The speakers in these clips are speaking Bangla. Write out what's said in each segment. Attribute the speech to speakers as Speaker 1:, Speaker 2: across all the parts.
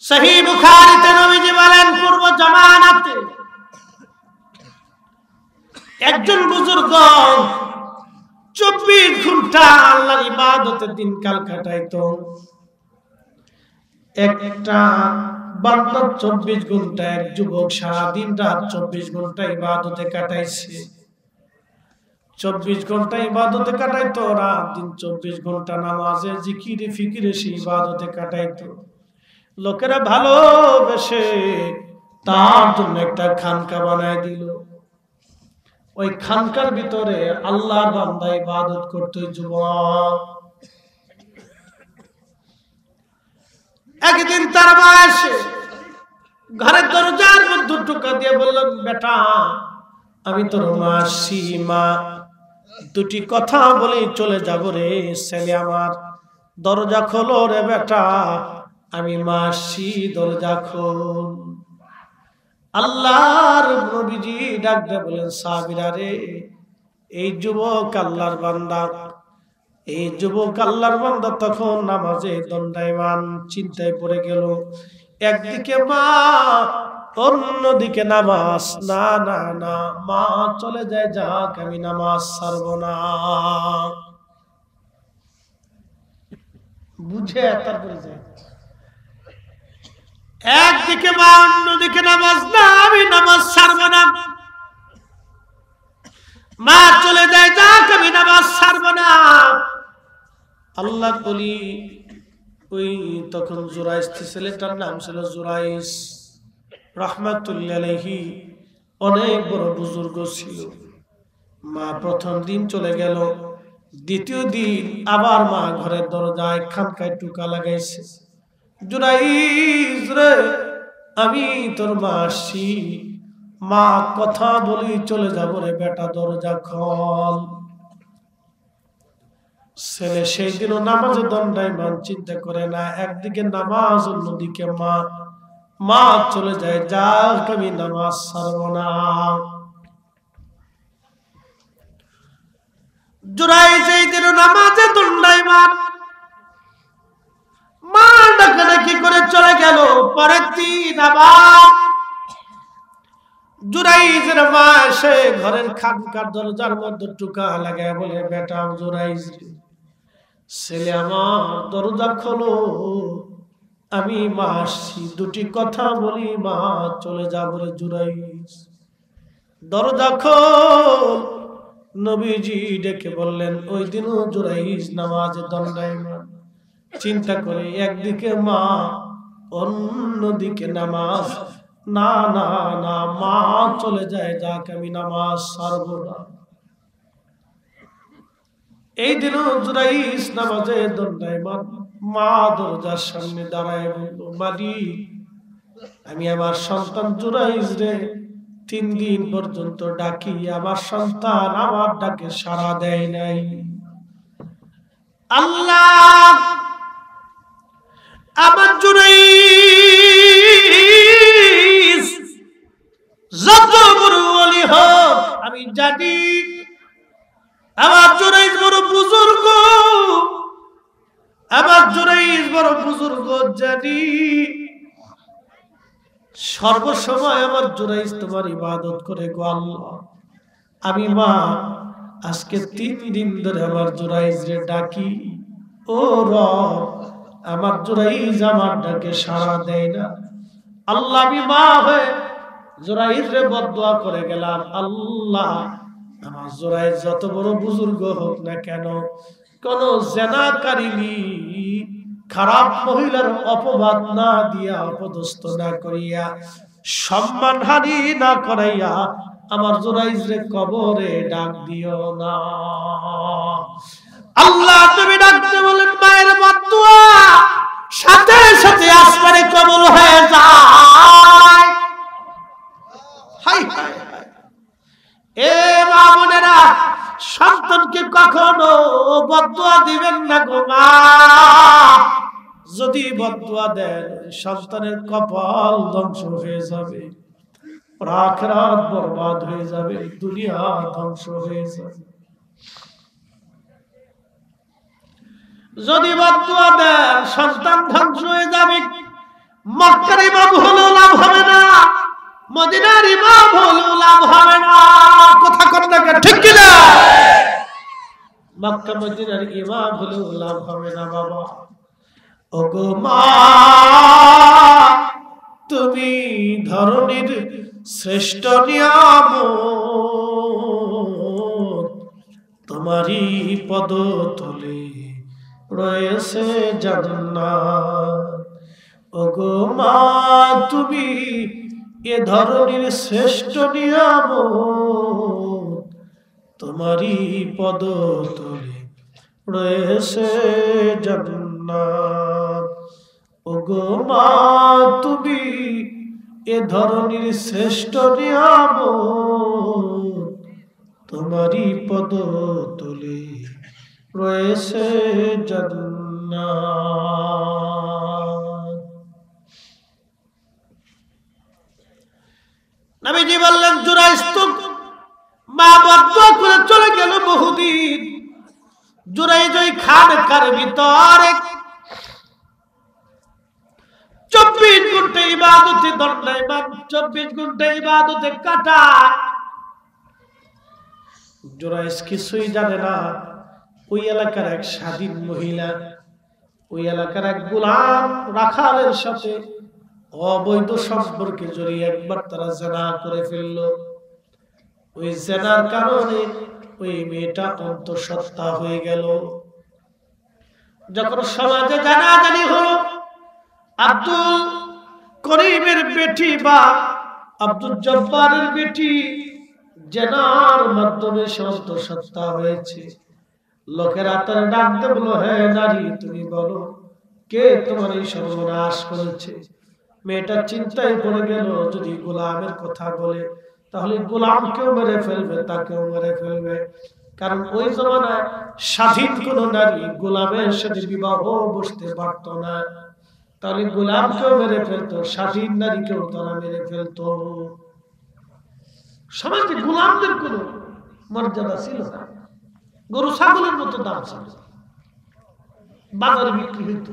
Speaker 1: সহিহ বুখারীতে নবীজি বলেন, পূর্ব জামানাতে একজন বুজুর্গ 24 ঘন্টা আল্লাহর ইবাদতে দিনকাল কাটাইতো। একটা বান্দা 24 ঘন্টা, এক যুবক সারা দিন রাত 24 ঘন্টা ইবাদতে কাটাইছে। 24 ঘন্টা ইবাদতে কাটাইতো, রাত দিন 24 ঘন্টা নামাজে জিকিরে ফিকিরে সে ইবাদতে কাটাইতো। লোকেরা ভালোবেসে তার জন্য একটা খানকা বানায় দিল। ওই খানকার ভিতরে আল্লাহর বান্দা ইবাদত করত। যুবক একদিন তার মা এসে ঘরের দরজার মধ্যে টোকা দিয়ে বললেন, বেটা আমি তোর মা সীমা, দুটি কথা বলে চলে যাব রে ছেলে আমার, দরজা খোলো রে বেটা। আমি মাসি, দরজা খোল। আল্লাহর নবীজি ডাক দিয়ে বলেন, সাহাবীরা রে, এই যুবক আল্লাহর বান্দা, এই যুবক আল্লাহর বান্দা তখন নামাজে দণ্ডায়মান, চিন্তায় পড়ে গেল। একদিকে মা, অন্যদিকে নামাজ। না না না, মা চলে যায়, যাক আমি নামাজ ছাড়ব না। বুঝে তারপরে যায়। একদিকে মা, অন্যদিকে নামাজ। না, আমি নামাজ ছাড়ব না। মা চলে যায়, যাক আমি নামাজ ছাড়ব না। আল্লাহ বলি, ওই তখন জুরাইস, ছেলেটার নাম ছিল জুরাইস রাহমাতুল্লাহি আলাইহি, অনেক বড় বুজুর্গ ছিল। মা প্রথম দিন চলে গেল, দ্বিতীয় দিন আবার মা ঘরের দরজায় খানকায় টুকা লাগাইছে। জুরাইস রে, আমি তোর মা আসছি, মা কথা বলি চলে যাব রে বেটা, দরজা খোল। ছেলে সেই দিনও নামাজে দণ্ডায়মান, চিন্তা করে না, একদিকে নামাজ অন্যদিকে মা। মা চলে যায়, যাক আমি নামাজ ছাড়ব না। জুরাইস এই দিনও নামাজে দণ্ডায়মান, মা ডাকাডাকি করে চলে গেল। পরের দিন আবার জুরাইসের মা এসে ঘরের খানকার দরজার মধ্যে টুকা লাগায় বলে, বেটা জুরাইস, ছেলে আমার, দরজা খোলো, আমি মা আসছি, দুটি কথা বলি, মা চলে যাব রে জুরাইস, দরজা খোল। নবীজি ডেকে বললেন, ওই দিনও জুরাইস নামাজে দণ্ডায়মান, চিন্তা করে একদিকে মা, অন্যদিকে নামাজ। না না না, মা চলে যায়, যাক আমি নামাজ ছাড়ব না। এই দিনও জুরাইস নামাজে দণ্ডায়মান। মা দরজার সামনে দাঁড়ায় বলল, মালিক, আমি আমার সন্তান জুরাইস রে 3 দিন পর্যন্ত ডাকি, আমার সন্তান আমার ডাকে সাড়া দেয় নাই। আল্লাহ, আমার জুরাইস যত বড় ওলি হোক, আমি জানি আমার জুরাইস বড় বুজুর্গ, আমার জুরাইস বড় বুজুর্গ, জানি সর্বসময় আমার জুরাইস তোমার ইবাদত করে গো আল্লাহ। আমি মা আজকে 3 দিন ধরে আমার জুরাইস রে ডাকি, ও রব, আমার জুরাইস আমার ডাকে সাড়া দেয় না। আল্লাহ, আমি মা হয়ে জুরাইস রে বদদুয়া করে গেলাম, আল্লাহ আমার জুরাইস যত বড় বুজুর্গ হোক না কেন, কোন জেনাকারিনী খারাপ মহিলার অপবাদ না দিয়া, অপদস্থ না করিয়া, সম্মানহানি না করাইয়া আমার জুরাইস রে কবরে ডাক দিও না। আল্লাহ তুমি ডাকতে বলেন, মায়ের বদদুয়া সাথে সাথে আসমানে কবুল হয়ে যায়। হাই হাই হাই, এ মা বোনেরা, সন্তানকে কখনো বদদুয়া দিবেন না গো মা। যদি বদদুয়া দেন, সন্তানের কপাল ধ্বংস হয়ে যাবে, আখিরাত বরবাদ হয়ে যাবে, দুনিয়া ধ্বংস হয়ে যাবে। যদি বদদুয়া দেন, সন্তান ধ্বংস হয়ে যাবে, মক্কার ইমাম হলেও লাভ হবে না, মদিনার ইমাম হলেও লাভ হবে না। কথা কথা ঠিক কিনা? মক্কা মদিনার ইমাম হলেও লাভ হবে না বাবা। ওগো মা, তুমি ধরনীর শ্রেষ্ঠ নিয়ামত, তোমারই পদতলে রয়েছে জান্নাত। ওগো মা, তুমি এ ধরনের শ্রেষ্ঠ নিয়ামত, তোমারই পদতলে রয়েছে জান্নাত। ওগো মা, তুমি এ ধরনের শ্রেষ্ঠ নিয়ামত, তোমারই পদতলে রয়েছে জান্নাত। নবীজি বললেন, জুরাইজ তো মা বদ্ধ করে চলে গেল বহুদিন। জুরাইজ ওই খানকার ভিতরে 24 ঘন্টা ইবাদতে দণ্ডায়মান, 24 ঘন্টা ইবাদতে কাটায়। জুরাইজ কিছুই জানে না। ওই এলাকার এক স্বাধীন মহিলা, ওই এলাকার এক গোলাম রাখালের সাথে অবৈধ সম্পর্কে জড়িয়ে একবার তারা জেনা করে ফেলল। ওই জেনার কারণে ওই মেয়েটা অন্তঃসত্ত্বা হয়ে গেল। যখন সমাজে জানাজানি হলো, আব্দুল করিমের বেটি বা আব্দুল জব্বারের বেটি জেনার মাধ্যমে অন্তঃসত্ত্বা হয়েছে, লোকেরা তার ডাকতে বলল, হে নারী, তুমি বলো কে তোমার এই সর্বনাশ করেছে? মেয়েটা চিন্তায় পড়ে গেল, যদি গোলামের কথা বলে তাহলে গোলামকেও মেরে ফেলবে, তাকেও মেরে ফেলবে। কারণ ওই জমানায় স্বাধীন কোন নারী গোলামের সাথে বিবাহ বসতে পারত না। তাহলে গোলামকেও মেরে ফেলতো, স্বাধীন নারীকেও তারা মেরে ফেলতো। সমাজে গোলামদের কোন মর্যাদা ছিল না, গরু ছাগলের মতো দাম ছিল, বাজারে বিক্রি হইত।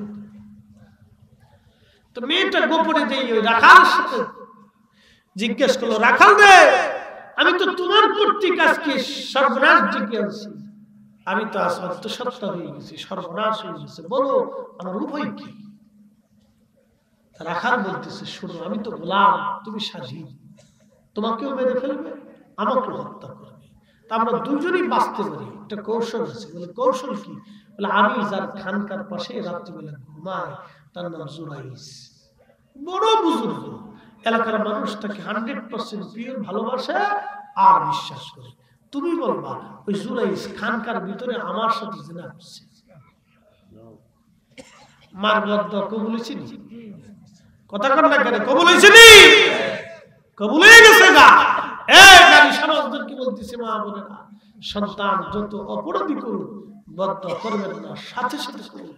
Speaker 1: তো মেয়েটা গোপনে দিয়ে ওই রাখাল সাথে জিজ্ঞেস করলো, রাখাল রে, আমি তো তোমার কর্তৃক আজকে সর্বনাশ ডেকে আনছি, আমি তো আজ অন্তঃসত্ত্বা হয়ে গেছি, সর্বনাশ হয়ে গেছে, বলো আমার উপায় কি? রাখাল বলতেছে, শোনো, আমি তো গোলাম, তুমি স্বাধীন, তোমাকেও মেরে ফেলবে, আমাকেও হত্যা করবে, তা আমরা দুজনেই বাঁচতে পারি। একটা কৌশল আছে। বলে, কৌশল কি? বলে, আমি যার খানকার পাশে রাত্রিবেলা ঘুমাই, তার নাম জুরাইজ, বড় বুজুর্গ, এলাকার মানুষ তাকে 100% পিওর ভালোবাসে আর বিশ্বাস করে। তুমি বলবা ওই জুরাইজ খানকার ভিতরে আমার সাথে জিনা করছে। মার বদ্ধ কবুল হয়েছে নি? কথা কন না কেন? কবুল হয়েছে নি? কবুল হয়ে গেছে গা। এই নারী সমাজদেরকে বলতেছে, মা বোনেরা, সন্তান যত অপরাধী করুক বদ্ধ করবেন না, সাথে সাথে কবুল,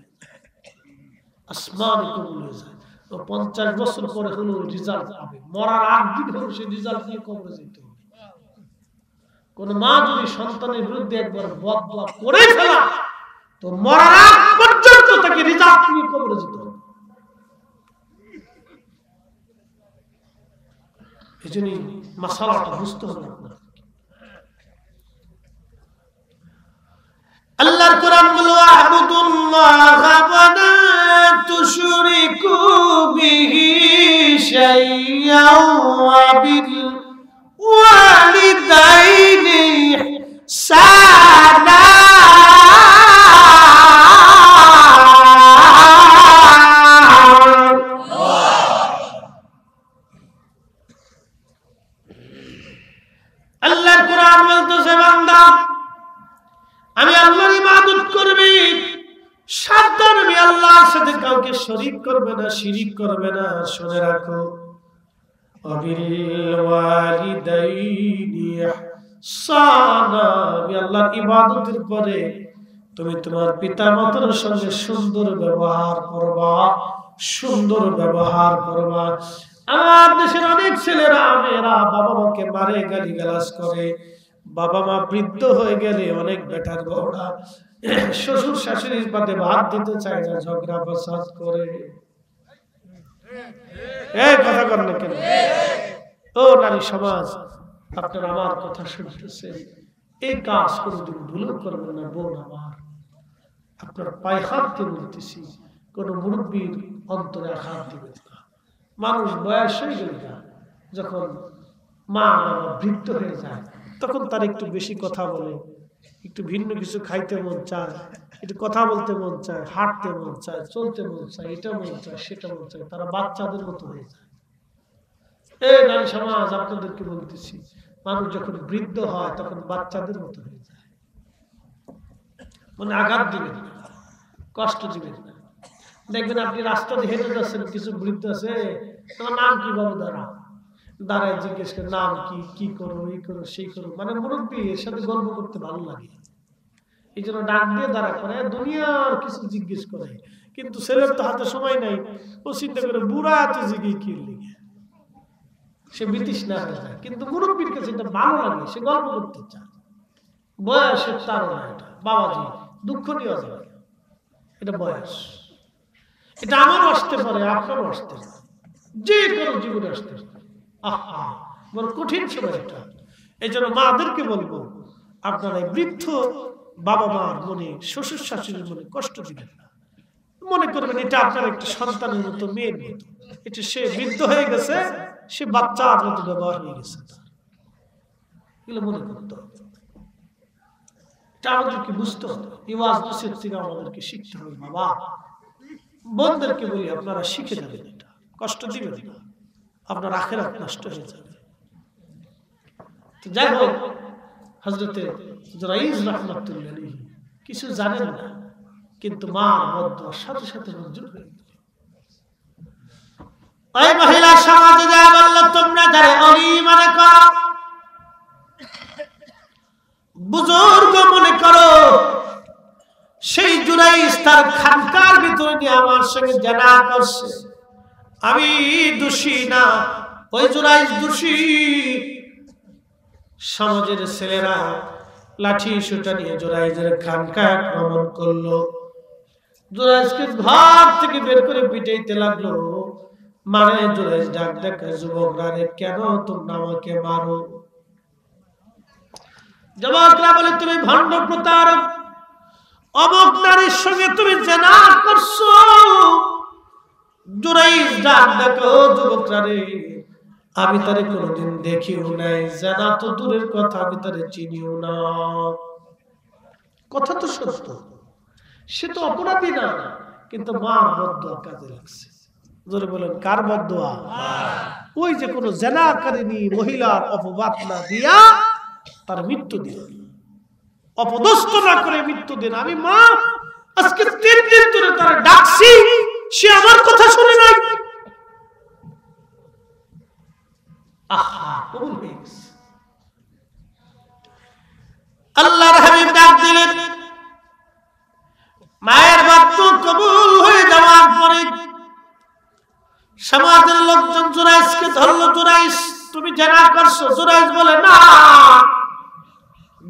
Speaker 1: আসমান কবুল হয়ে যায়। 50 বছর পরে হলো রেজাল্ট পাবে, মরার আগ দিন হলো সে রেজাল্ট নিয়ে কবরে যেতে হবে। কোন মা যদি সন্তানের বিরুদ্ধে একবার বদদোয়া করে ফেলা, তো মরার আগ পর্যন্ত তাকে রেজাল্ট নিয়ে কবরে যেতে হবে। এই জন্য মাসালাটা বুঝতে হবে আপনার। আল্লাহর কোরআন বলে, আ'বুদুল্লাহ ওয়া লা তুশরিকু বিহি শাইয়্যান ওয়া বিল ওয়ালিদাইনি ইহসানা। আল্লাহর কোরআন বলতেছে, বান্দা, আমি আল্লাহর ইবাদত করবি, সাবধান, আমি আল্লাহর সাথে কাউকে শরীক করবে না, শিরিক করবে না। শুনে রাখো, ওয়াবিল ওয়ালিদাইনি ইহসানা, আমি আল্লাহর ইবাদতের পরে তুমি তোমার পিতামাতার সঙ্গে সুন্দর ব্যবহার করবা, সুন্দর ব্যবহার করবা। আমার দেশের অনেক ছেলেরা মেয়েরা বাবা মাকে মারে, গালিগালাজ করে। বাবা মা বৃদ্ধ হয়ে গেলে অনেক বেটার বউরা শ্বশুর শাশুড়ির পাতে ভাত দিতে চায় না, ঝগড়া ফসাদ করে। এই কথা কর না কেন? ও নারী সমাজ, আপনার আমার কথা শুনতেছেন, এই কাজ কোনোদিন ভুল করবেন না। বোন আমার, আপনার পায়ে হাত দিয়ে বলতেছি, কোন মুরব্বীর অন্তরে হাত দিবেন না। মানুষ বয়স হয়ে গেলে না, যখন মা বাবা বৃদ্ধ হয়ে যায়, তখন তার একটু বেশি কথা বলে, একটু ভিন্ন কিছু খাইতে মন চায়, একটু কথা বলতে মন চায়, হাঁটতে মন চায়, চলতে মন চায়, এটা মন চায়, সেটা মন চায়, তারা বাচ্চাদের মতো হয়ে যায়। এই নারী সমাজ, আপনাদেরকে বলতেছি, মানুষ যখন বৃদ্ধ হয় তখন বাচ্চাদের মতো হয়ে যায়। মানে আঘাত দিবেন না, কষ্ট দিবেন না। দেখবেন আপনি রাস্তা দিয়ে হেঁটে যাচ্ছেন, কিছু বৃদ্ধ আছে, তোমার নাম কি বাবু? দাঁড়ায় জিজ্ঞেস করে নাম কি, কি করো, এই করো, সেই করো। মানে মুরব্বী, এর সাথে গল্প করতে ভালো লাগে, এই জন্য ডাক দিয়ে দাঁড়া করে, দুনিয়ার কিছু জিজ্ঞেস করে। কিন্তু ছেলের তো হাতে সময় নাই, ও চিন্তা করে বুড়া এত জিজ্ঞেস কি লিগে, সে বিতৃষ্ণা হয়ে যায়। কিন্তু মুরব্বীর কাছে এটা ভালো লাগে, সে গল্প করতে চায়। বয়সের তারা এটা বাবাজি, দুঃখ নিয়ে যাবে, এটা বয়স। এটা আমারও আসতে পারে, আপনারও আসতে পারে, যে কোনো জীবনে আসতে পারে। আহা, বড় কঠিন সময় এটা। এই জন্য মাদেরকে বলবো, আপনারা বৃদ্ধ বাবা মার মনে, শ্বশুর শাশুড়ির মনে কষ্ট দিবেন না। মনে করবেন এটা আপনার একটা সন্তানের মতো, মেয়ের মতো। এটা সে বৃদ্ধ হয়ে গেছে, সে বাচ্চার মতো ব্যবহার হয়ে গেছে, এগুলো মনে করতে হবে। এটা আমাদেরকে বুঝতে হবে, ইওয়াজ নসিহত থেকে আমাদেরকে শিখতে হবে। বাবা বোনদেরকে বলি, আপনারা শিখে যাবেন, এটা কষ্ট দিবেন না, আপনার আখিরাত নষ্ট হয়ে যাবে। তো যাই হোক, হযরতে জুরাইজ রাহমাতুল্লাহ আলাইহি কিছু জানেন না, কিন্তু মার বদদুয়ার সাথে সাথে মঞ্জুর হয়ে গেল। ওই মহিলা সমাজে যা বলল, তোমরা যারা অলি মনে করো, বুজুর্গ মনে করো, সেই জুরাইজ তার খানকার ভিতরে নিয়ে আমার সঙ্গে জানা করছে, আমি দোষী না, ওই জুরাইজ দোষী। সমাজের ছেলেরা লাঠি সুটা নিয়ে জুরাইজের খানকা আক্রমণ করলো। জুরাইজকে ঘর থেকে বের করে পিটাইতে লাগলো। মানে জুরাইজ ডাক দেখে, যুবকরা রে, কেন তোমরা আমাকে মারো? যুবকরা বলে, তুমি ভণ্ড প্রতারক, অমুক নারীর সঙ্গে তুমি জেনা করছো। জুরাইজ ডাক দেখো, যুবকরা রে, আমি তারে কোনোদিন দেখিও নাই, জানা তো দূরের কথা, আমি তারে চিনিও না। কথা তো সত্য, সে তো অপরাধী না, কিন্তু মার বদদুয়া কাজে লাগছে। জোরে বলেন, কার বদদুয়া? ওই যে কোনো জেনাকারিনী মহিলার অপবাদ না দিয়া তার মৃত্যু দিন, অপদস্থ না করে মৃত্যু দিন। আমি মা আজকে 3 দিন ধরে তারা ডাকছি, সে আমার কথা শুনে নাই। আল্লাহর হাবিব ডাক দিলেন, মায়ের বাক্য কবুল হয়ে যাওয়ার পরে সমাজের লোকজন জুরাইজকে ধরলো। জুরাইজ, তুমি জেনা করছো? জুরাইজ বলে, না।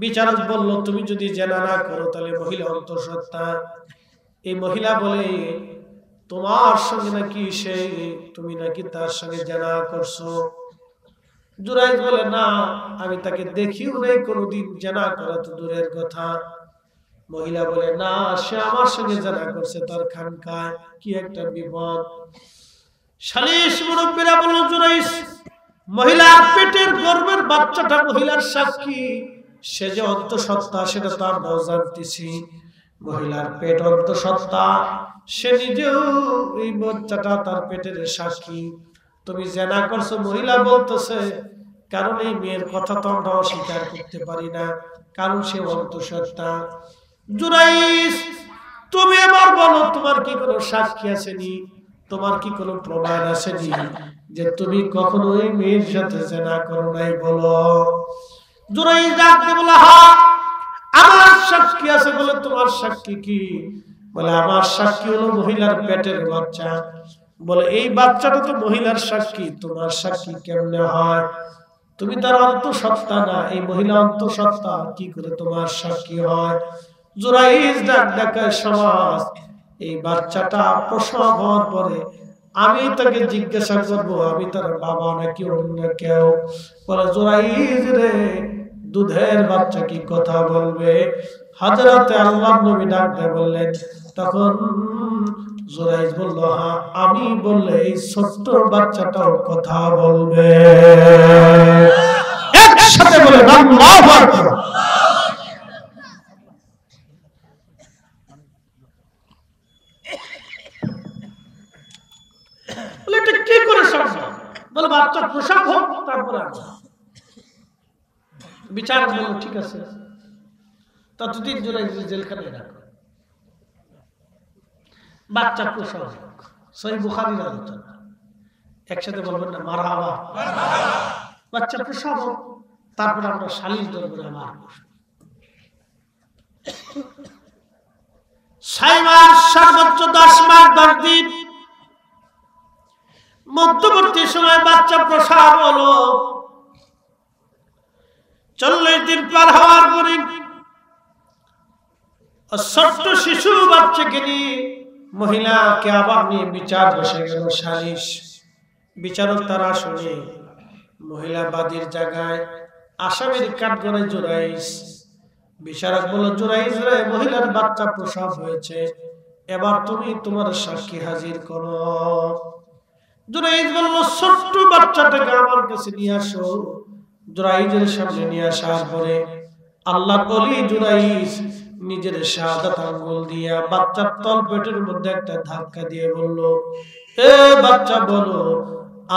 Speaker 1: বিচারক বলল, তুমি যদি জেনা না করো তাহলে মহিলা অন্তঃসত্ত্বা। এই মহিলা বলে, তোমার সঙ্গে নাকি তুমি নাকি তার সঙ্গে জেনা করছো। জুরাইজ বলে, না, আমি তাকে দেখিও নাই কোনোদিন, জেনা করা তো দূরের কথা। মহিলা বলে, না, সে আমার সঙ্গে জেনা করছে তার খানকায়, কি একটা বিপদ। সালিশ মুরব্বীরা বলল, জুরাইজ, মহিলার পেটের গর্ভের বাচ্চাটা মহিলার সাক্ষী, সে যে অন্তঃসত্ত্বা সেটা তো আমরাও জানতেছি। মহিলার পেট অন্তঃসত্ত্বা, সে নিজেও এই বাচ্চাটা তার পেটের সাক্ষী। তুমি জেনা করছো মহিলা বলতেছে, কারণ এই মেয়ের কথা তো আমরা অস্বীকার করতে পারি না, কারণ সে অন্তঃসত্ত্বা। জুরাইজ, তুমি এবার বলো, তোমার কি কোনো সাক্ষী আসেনি? তোমার কি কোনো প্রমাণ আসেনি যে তুমি কখনো এই মেয়ের সাথে জেনা করো নাই? বলো। জুরাইজ ডাকতে বলে, হ্যাঁ, আমার সাক্ষী আছে। বলে, তোমার সাক্ষী কি? বলে, আমার সাক্ষী হলো মহিলার পেটের বাচ্চা। বলে, এই বাচ্চাটা তো মহিলার সাক্ষী, তোমার সাক্ষী কেমনে হয়? তুমি তার অন্তঃসত্ত্বা না, এই মহিলা অন্তঃসত্ত্বা, কি করে তোমার সাক্ষী হয়? জুরাইজ ডাক দেখায়, সমাজ, এই বাচ্চাটা প্রসব হওয়ার পরে আমি তাকে জিজ্ঞাসা করব আমি তার বাবা নাকি অন্য কেউ? বলে জুরাইজ রে, দুধের বাচ্চা কি কথা বলবে? হযরতে আল্লাহর নবী ডাক দিয়ে বললেন, তখন জুরাইজ বলল, হ্যাঁ আমি বললে এই ছোট্ট বাচ্চাটাও কথা বলবে। একসাথে বলে আল্লাহু আকবার। বলে এটা কি করে সম্ভব? বলে বাচ্চা প্রসব হোক তারপরে বিচার বলল ঠিক আছে, ততদিন জুরাইজ জেলখানায় রাখো, বাচ্চা প্রসব হোক। সহিহ বুখারীর আলোচনা, একসাথে বলবেন না মারহাবা? বাচ্চা প্রসব হোক, তারপর আমরা সালিশ দরবারে আমার 6 মাস সর্বোচ্চ 10 মাস 10 দিন মধ্যবর্তী সময় বাচ্চা প্রসব হলো। 40 দিন পার হওয়ার পরে ছোট্ট শিশু বাচ্চাকে নিয়ে মহিলাকে আবার নিয়ে বিচার বসে গেল, সালিশ। বিচারক তারা শুনে মহিলা বাদীর জায়গায় আসামির কাঠগড়ায় জুরাইজ। বিচারক বলল, জুরাইজ রে, মহিলার বাচ্চা প্রসব হয়েছে, এবার তুমি তোমার সাক্ষী হাজির করো। জুরাইজ বলল, ছোট্ট বাচ্চাটাকে আমার কাছে নিয়ে আসো। জুরাইজের সামনে নিয়ে আসার পরে আল্লাহর ওলি জুরাইজ নিজের শাহাদাত আঙ্গুল দিয়ে বাচ্চার তলপেটের মধ্যে একটা ধাক্কা দিয়ে বলল, এ বাচ্চা বলো,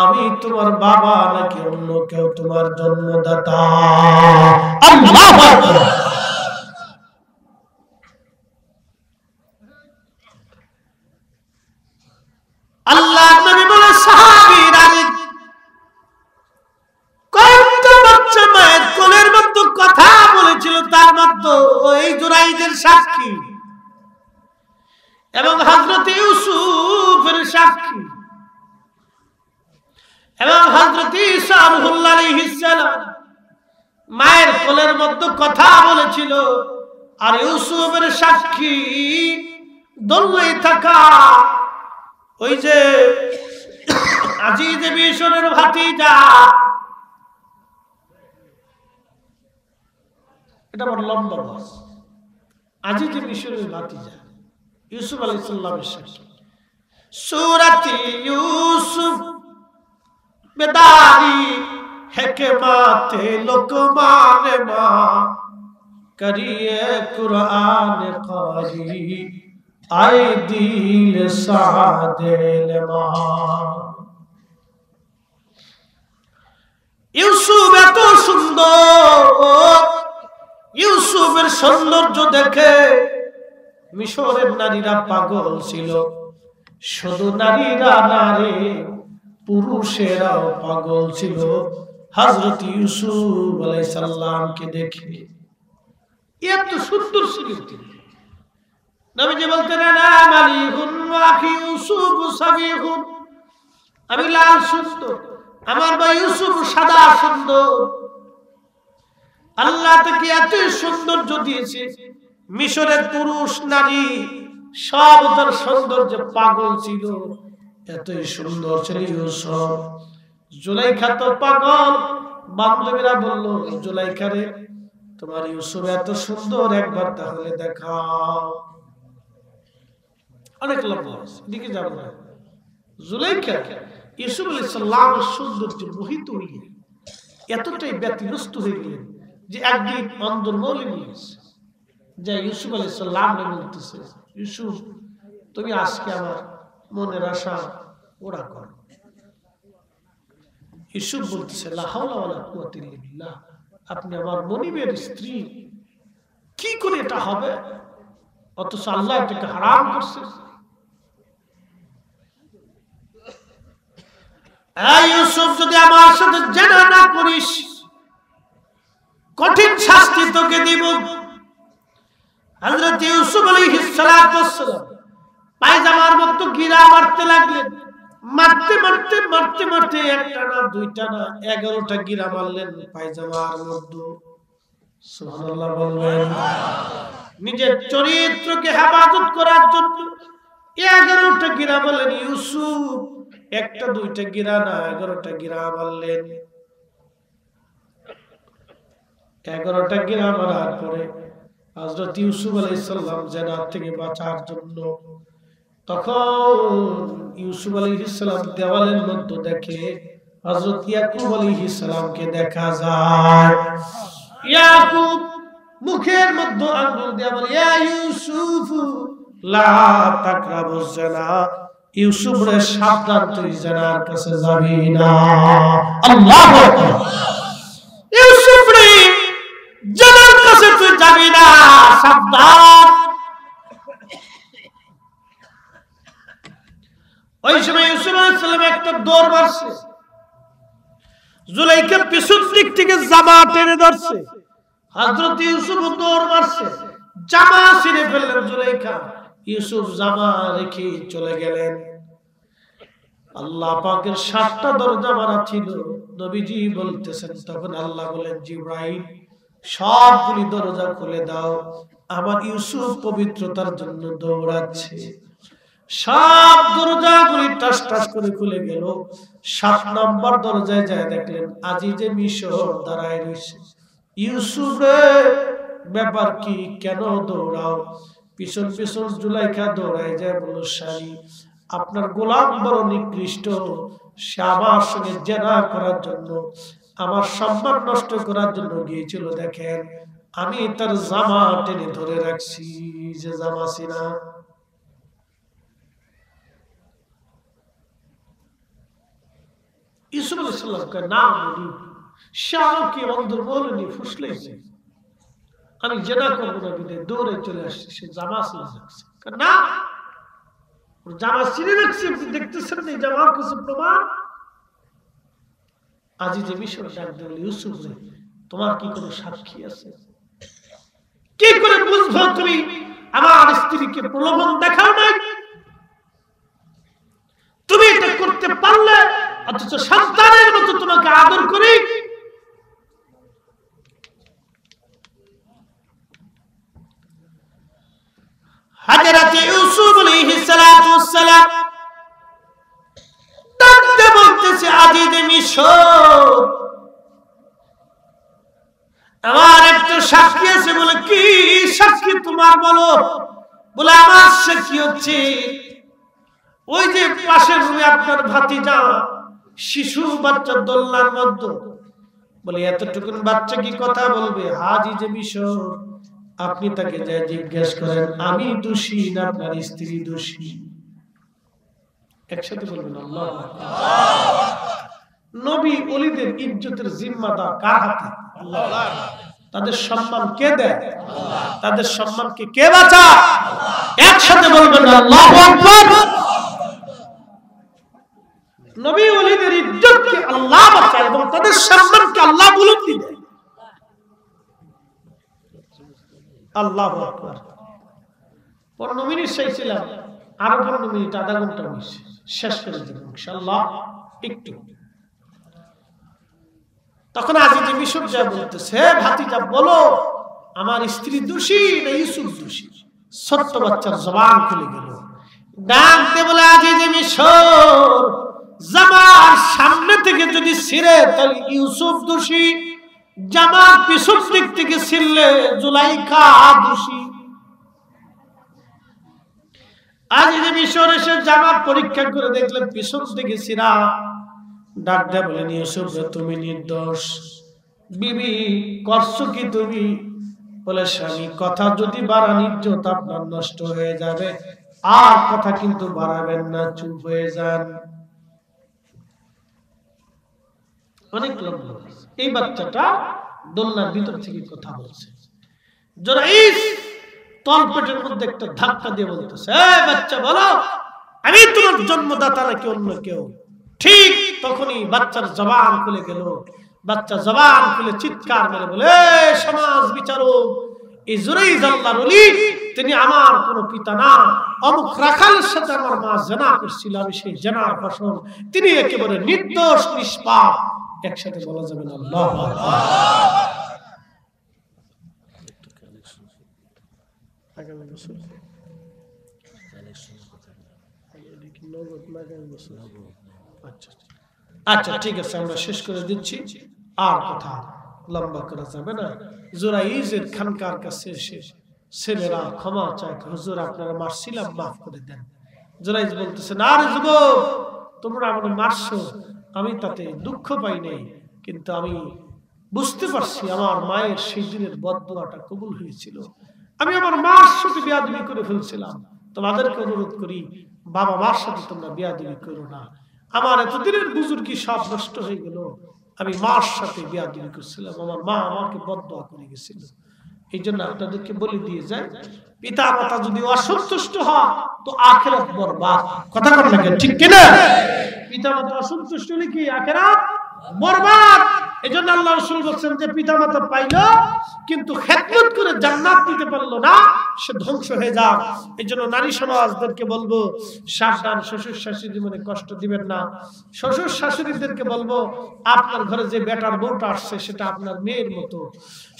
Speaker 1: আমি তোমার বাবা নাকি অন্য কেউ তোমার জন্মদাতা? আল্লাহু আকবার। আল্লাহর নবী বলে, সাহাবীরা কয়েকটা বাচ্চা মায়ের কোলের মধ্যে কথা বলেছিল, তার মধ্যে ওই জুরাইজের সাক্ষী এবং হযরত ইউসুফের সাক্ষী এবং হযরত ঈসা রূহুল্লাহ আলাইহিস সালাম মায়ের কোলের মধ্যে কথা বলেছিল। আর ইউসুফের সাক্ষী দোলাই থাকা ওই যে আজিজ মিশরের ভাতিজা, এটা বড় লম্বা বাস, আজিজ মিশরের ভাতিজা ইউসুফ আলাইহিস সালামের সাক্ষী। সূরাত ইউসুফ বেদারি হিকমতে লুকমান মা করিয়ে কুরআন কারি আই দিল সাদেল মা। ইউসুফ এত সুন্দর, ইউসুফের সৌন্দর্য দেখে মিশরের নারীরা পাগল ছিল। শুধু নারীরা না রে, পুরুষেরাও পাগল ছিল হযরত ইউসুফ আলাইহিস সালামকে দেখে। এত সুন্দর ছিলেন তিনি। নবীজি বলতেন, না মালিকুন ওয়াখি ইউসুফ সাবিহুন, আমি লাল সুন্দর, আমার ভাই ইউসুফ সাদা সুন্দর। আল্লাহ তাকে এত সৌন্দর্য দিয়েছে, মিশরের পুরুষ নারী সব তার সৌন্দর্যে পাগল ছিল, এতই সুন্দর ছিল ইউসুফ। জুলাইখা তো পাগল। বান্ধবীরা বলল, জুলাইখা রে, তোমার ইউসুফ এত সুন্দর, একবার তাহলে দেখাও। অনেক লম্বা দিকে যাব না। জুলাইখা ইউসুফ আলাইহিস সালামের সৌন্দর্যে মোহিত হয়ে এতটাই ব্যতিব্যস্ত হয়ে গেলেন যে একদিন অন্দর মৌলি নিয়েছে, যে ইউসুফ আলাইহিস সালাম বলতেছে, ইউসুফ তুমি আজকে আমার মনের আশা ওরা কর। ইউসুফ বলতেছে, লা হাওলা ওয়ালা কুওয়াতা ইল্লা বিল্লাহ, আপনি আমার মনিবের স্ত্রী, কি করে এটা হবে? অথচ আল্লাহ এটাকে হারাম করছে। এই ইউসুফ, যদি আমার সাথে জেনা না করিস, কঠিন শাস্তি তোকে দিব। হযরত ইউসুফ আলাইহিস সালাতু ওয়াস সালাম পায়জামার মতো গিরা মারতে লাগলেন। মারতে মারতে মারতে মারতে একটা না, দুইটা না, 11টা গিরা মারলেন পায়জামার মধ্যে। সুবহানাল্লাহ বলবেন। নিজের চরিত্রকে হেফাজত করার জন্য 11টা গিরা মারলেন। ইউসুফ একটা দুইটা গিরা না 11টা গিরা মারলেন। 11টা গিরা মারার পরে হযরত ইউসুফ আলাইহিস সালাম জান্নাত থেকে বাঁচার জন্য, তখন ইউসুফ আলাইহিস সালাম দেওয়ালের মধ্যে দেখে হযরত ইয়াকুব আলাইহিস সালামকে দেখা যায়। ইয়াকুব মুখের মধ্যে আঙ্গুল দিয়ে বলে, ইয়া ইউসুফ লা তাকরাবুজ জিনা, ইউসুফ রে সাবধান, তুই জিনার কাছে যাবি না। আল্লাহু আকবার। ইউসুফ রে জিনার কাছে তুই যাবি না, সাবধান। ওই সময় ইউসুফ আলাইহিস সালাম একটা দৌড় মারছে, জুলাইখা পিছন দিক থেকে জামা টেনে ধরছে। হযরত ইউসুফ দৌড় মারছে, জামা ছিঁড়ে ফেললেন জুলাইখা। ইউসুফ জামা রেখে চলে গেলেন। আল্লাহ পাকের 7টা দরজা মারা ছিল, নবীজি বলতেছেন, তখন আল্লাহ বলেন, জিবরাইল সবগুলি দরজা খুলে দাও, আমার ইউসুফ পবিত্রতার জন্য দৌড়াচ্ছে। সব দরজাগুলি টাস টাস করে খুলে গেল। 7 নম্বর দরজায় যায় দেখলেন আজিজে মিশর দাঁড়ায় রয়েছে। ইউসুফের ব্যাপার কি, কেন দৌড়াও? পিছন পিছন জুলাইখা দৌড়ায় যায়, বলল, শালী আপনার গোলাম বড় নিকৃষ্ট, সে আমার সঙ্গে জেনা করার জন্য, আমার সম্মান নষ্ট করার জন্য গিয়েছিল। দেখেন আমি তার জামা টেনে ধরে রাখছি, যে জামা ছিনা। ইউসুফ আলাইহিস সালামকে না বলি, সে আমাকে অন্তর বলেনি, ফুসলেছে, আমি জেনা করবো না বিদে দৌড়ে চলে আসছি। সে জামা ছিঁড়ে রাখছে, না জামা ছিঁড়ে রাখছি, আপনি দেখতেছেন না জামার কিছু প্রমাণ। আজিজে মিশর ডাক দিল, ইউসুফ রে তোমার কি কোনো সাক্ষী আছে? কি করে বুঝবো তুমি আমার স্ত্রীকে প্রলোভন দেখাও নাই? তুমি এটা করতে পারলে অথচ সন্তানের মতো তোমাকে আদর করি। হযরত ইউসুফ আলাইহিস সালাতু ওয়াস সালাম ডাকতে বলতেছে, আজিজে মিশর আমার একটা সাক্ষী আছে। বলে, কি সাক্ষী তোমার? বলো। বলে, আমার সাক্ষী হচ্ছে ওই যে পাশের রুমে আপনার ভাতিজা শিশু বাচ্চা দোলনার মধ্যে। বলে, এতটুকুন বাচ্চা কি কথা বলবে? আজিজে মিশর আপনি তাকে যা জিজ্ঞেস করেন, আমি দোষী না আপনার স্ত্রী দোষী? একসাথে বলবেন আল্লাহু আকবার। নবী ওলিদের ইজ্জতের জিম্মাদার কার হাতে? আল্লাহ। তাদের সম্মান কে দেয়? আল্লাহ। তাদের সম্মানকে কে বাঁচায়? একসাথে বলবেন আল্লাহু আকবার। নবী ওলিদের ইজ্জতকে আল্লাহ বাঁচায় এবং তাদের সম্মানকে আল্লাহ বুলন্দি দেয়। আল্লাহু আকবার। 15 মিনিট চাইছিলাম, আরো 15 মিনিট, আধা ঘন্টা হয়েছে, শেষ করে দেব ইনশাআল্লাহ। একটু তখন আজিজে মিশর যা বলতেছে, ভাতিজা বলো আমার স্ত্রী দোষী না ইউসুফ দোষী? ছোট্ট বাচ্চার জবান খুলে গেল, ডাকতে বলে, আজিজে মিশর জামার সামনে থেকে যদি ছিঁড়ে তাহলে ইউসুফ দোষী, জামার পিছন দিক থেকে ছিঁড়লে জুলাইখা দোষী। আজিজে মিশর এসে জামার পরীক্ষা করে দেখলেন পিছন থেকে ছিঁড়া। ডাক দেয়া বলেন, ইউসুফ তুমি নির্দোষ। বিবি করছো কি তুমি? বলে, স্বামী কথা যদি বাড়ান ইজ্জত আপনার নষ্ট হয়ে যাবে, আর কথা কিন্তু বাড়াবেন না, চুপ হয়ে যান। অনেক লোক এই বাচ্চাটা দোলনার ভিতর থেকে কথা বলছে। জুরাইজ তলপেটের মধ্যে একটা ধাক্কা দিয়ে বলতেছে, এই বাচ্চা বলো আমি তোমার জন্মদাতা নাকি অন্য কেউ? ঠিক তখনই বাচ্চার জবান খুলে গেল। বাচ্চা জবান খুলে চিৎকার মেরে বলে, সমাজ বিচারক এই জুরাইজ আল্লাহর ওলি, তিনি আমার কোনো পিতা না, অমুক রাখালের সাথে আমার মা জেনা করছিল, আমি সেই জেনার ফসল, তিনি একেবারে নির্দোষ নিষ্পাপ। একসাথে বলা যাবে না আল্লাহু আকবার। আগামী বছর নগদ না, আগামী বছর আচ্ছা আচ্ছা ঠিক আছে, আমরা শেষ করে দিচ্ছি, আর কথা লম্বা করা যাবে না। জুরাইজের খানকার কাছে এসে ছেলেরা ক্ষমা চায়, হুজুর আপনারা মারছিলাম, মাফ করে দেন। জুরাইজ বলতেছে, না রে যুবক, তোমরা আমাকে মারছো, আমি তাতে দুঃখ পাই নাই, কিন্তু আমি বুঝতে পারছি আমার মায়ের সেই দিনের বদদুয়াটা কবুল হয়েছিল। আমি আমার মার সাথে বেয়াদবি করে ফেলছিলাম, তোমাদেরকে অনুরোধ করি বাবা মার সাথে তোমরা বেয়াদবি করো না। আমার এতদিনের বুজুর্গি সব নষ্ট হয়ে গেল, আমি মার সাথে বেয়াদবি করছিলাম, আমার মা আমাকে বদদুয়া করে গেছিল। এই জন্য আপনাদেরকে বলে দিয়ে যায়, পিতা মাতা যদি অসন্তুষ্ট হয় তো আখিরাত বরবাদ। কথা বলেন না ঠিক কিনা? পিতা মাতা অসন্তুষ্ট হলে কি আখিরাত বরবাদ। এজন্য আল্লাহ রাসূল বলেন যে পিতা মাতা পাইলো কিন্তু খেদমত করে জান্নাত দিতে পারলো না, সে ধ্বংস হয়ে যাক। এজন্য নারী সমাজদেরকে বলবো, সাবধান, শ্বশুর শাশুড়ি মনে কষ্ট দিবেন না। শ্বশুর শাশুড়িদেরকে বলবো, আপনার ঘরে যে বেটার বউটা আসছে সেটা আপনার মেয়ের মতো,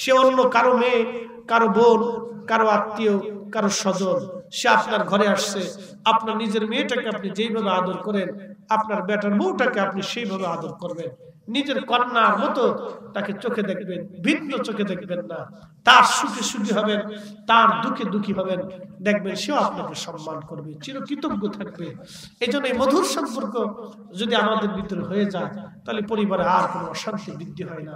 Speaker 1: সে অন্য কারো মেয়ে, কারো বোন, কারো আত্মীয়, কারো স্বজন, সে আপনার ঘরে আসছে। আপনার নিজের মেয়েটাকে আপনি যেইভাবে আদর করেন, আপনার বেটার বউটাকে আপনি সেইভাবে আদর করবেন। নিজের কন্যার মতো তাকে চোখে দেখবেন, ভিন্ন চোখে দেখবেন না। তার সুখে সুখী হবেন, তার দুঃখে দুঃখী হবেন, দেখবেন সেও আপনাকে সম্মান করবে, চিরকৃতজ্ঞ থাকবে। এই জন্য এই মধুর সম্পর্ক যদি আমাদের ভিতরে হয়ে যায়, তাহলে পরিবারে আর কোনো অশান্তি বৃদ্ধি হয় না।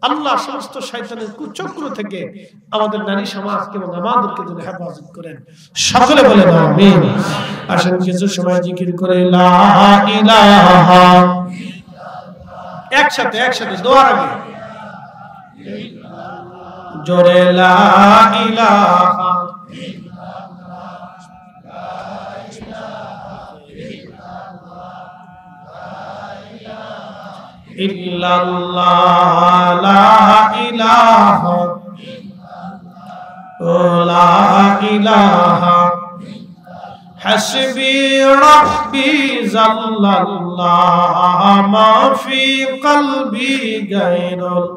Speaker 1: আল্লাহ সমস্ত শয়তানের কুচক্র থেকে আমাদের নারী সমাজকে এবং আমাদেরকে যেন হেফাজত করেন। সকলে বলেন আমিন। আসেন কিছু সময় জিকির করে লা ইলাহা, একসাথে একসাথে দোয়ার আগে জোরে লা ইলাহা ইল্লাল্লাহ, লা ইলাহা লা ইলাহা হাসবি রাব্বি জাল্লাল্লাহ মা ফি কলবি গায়রুল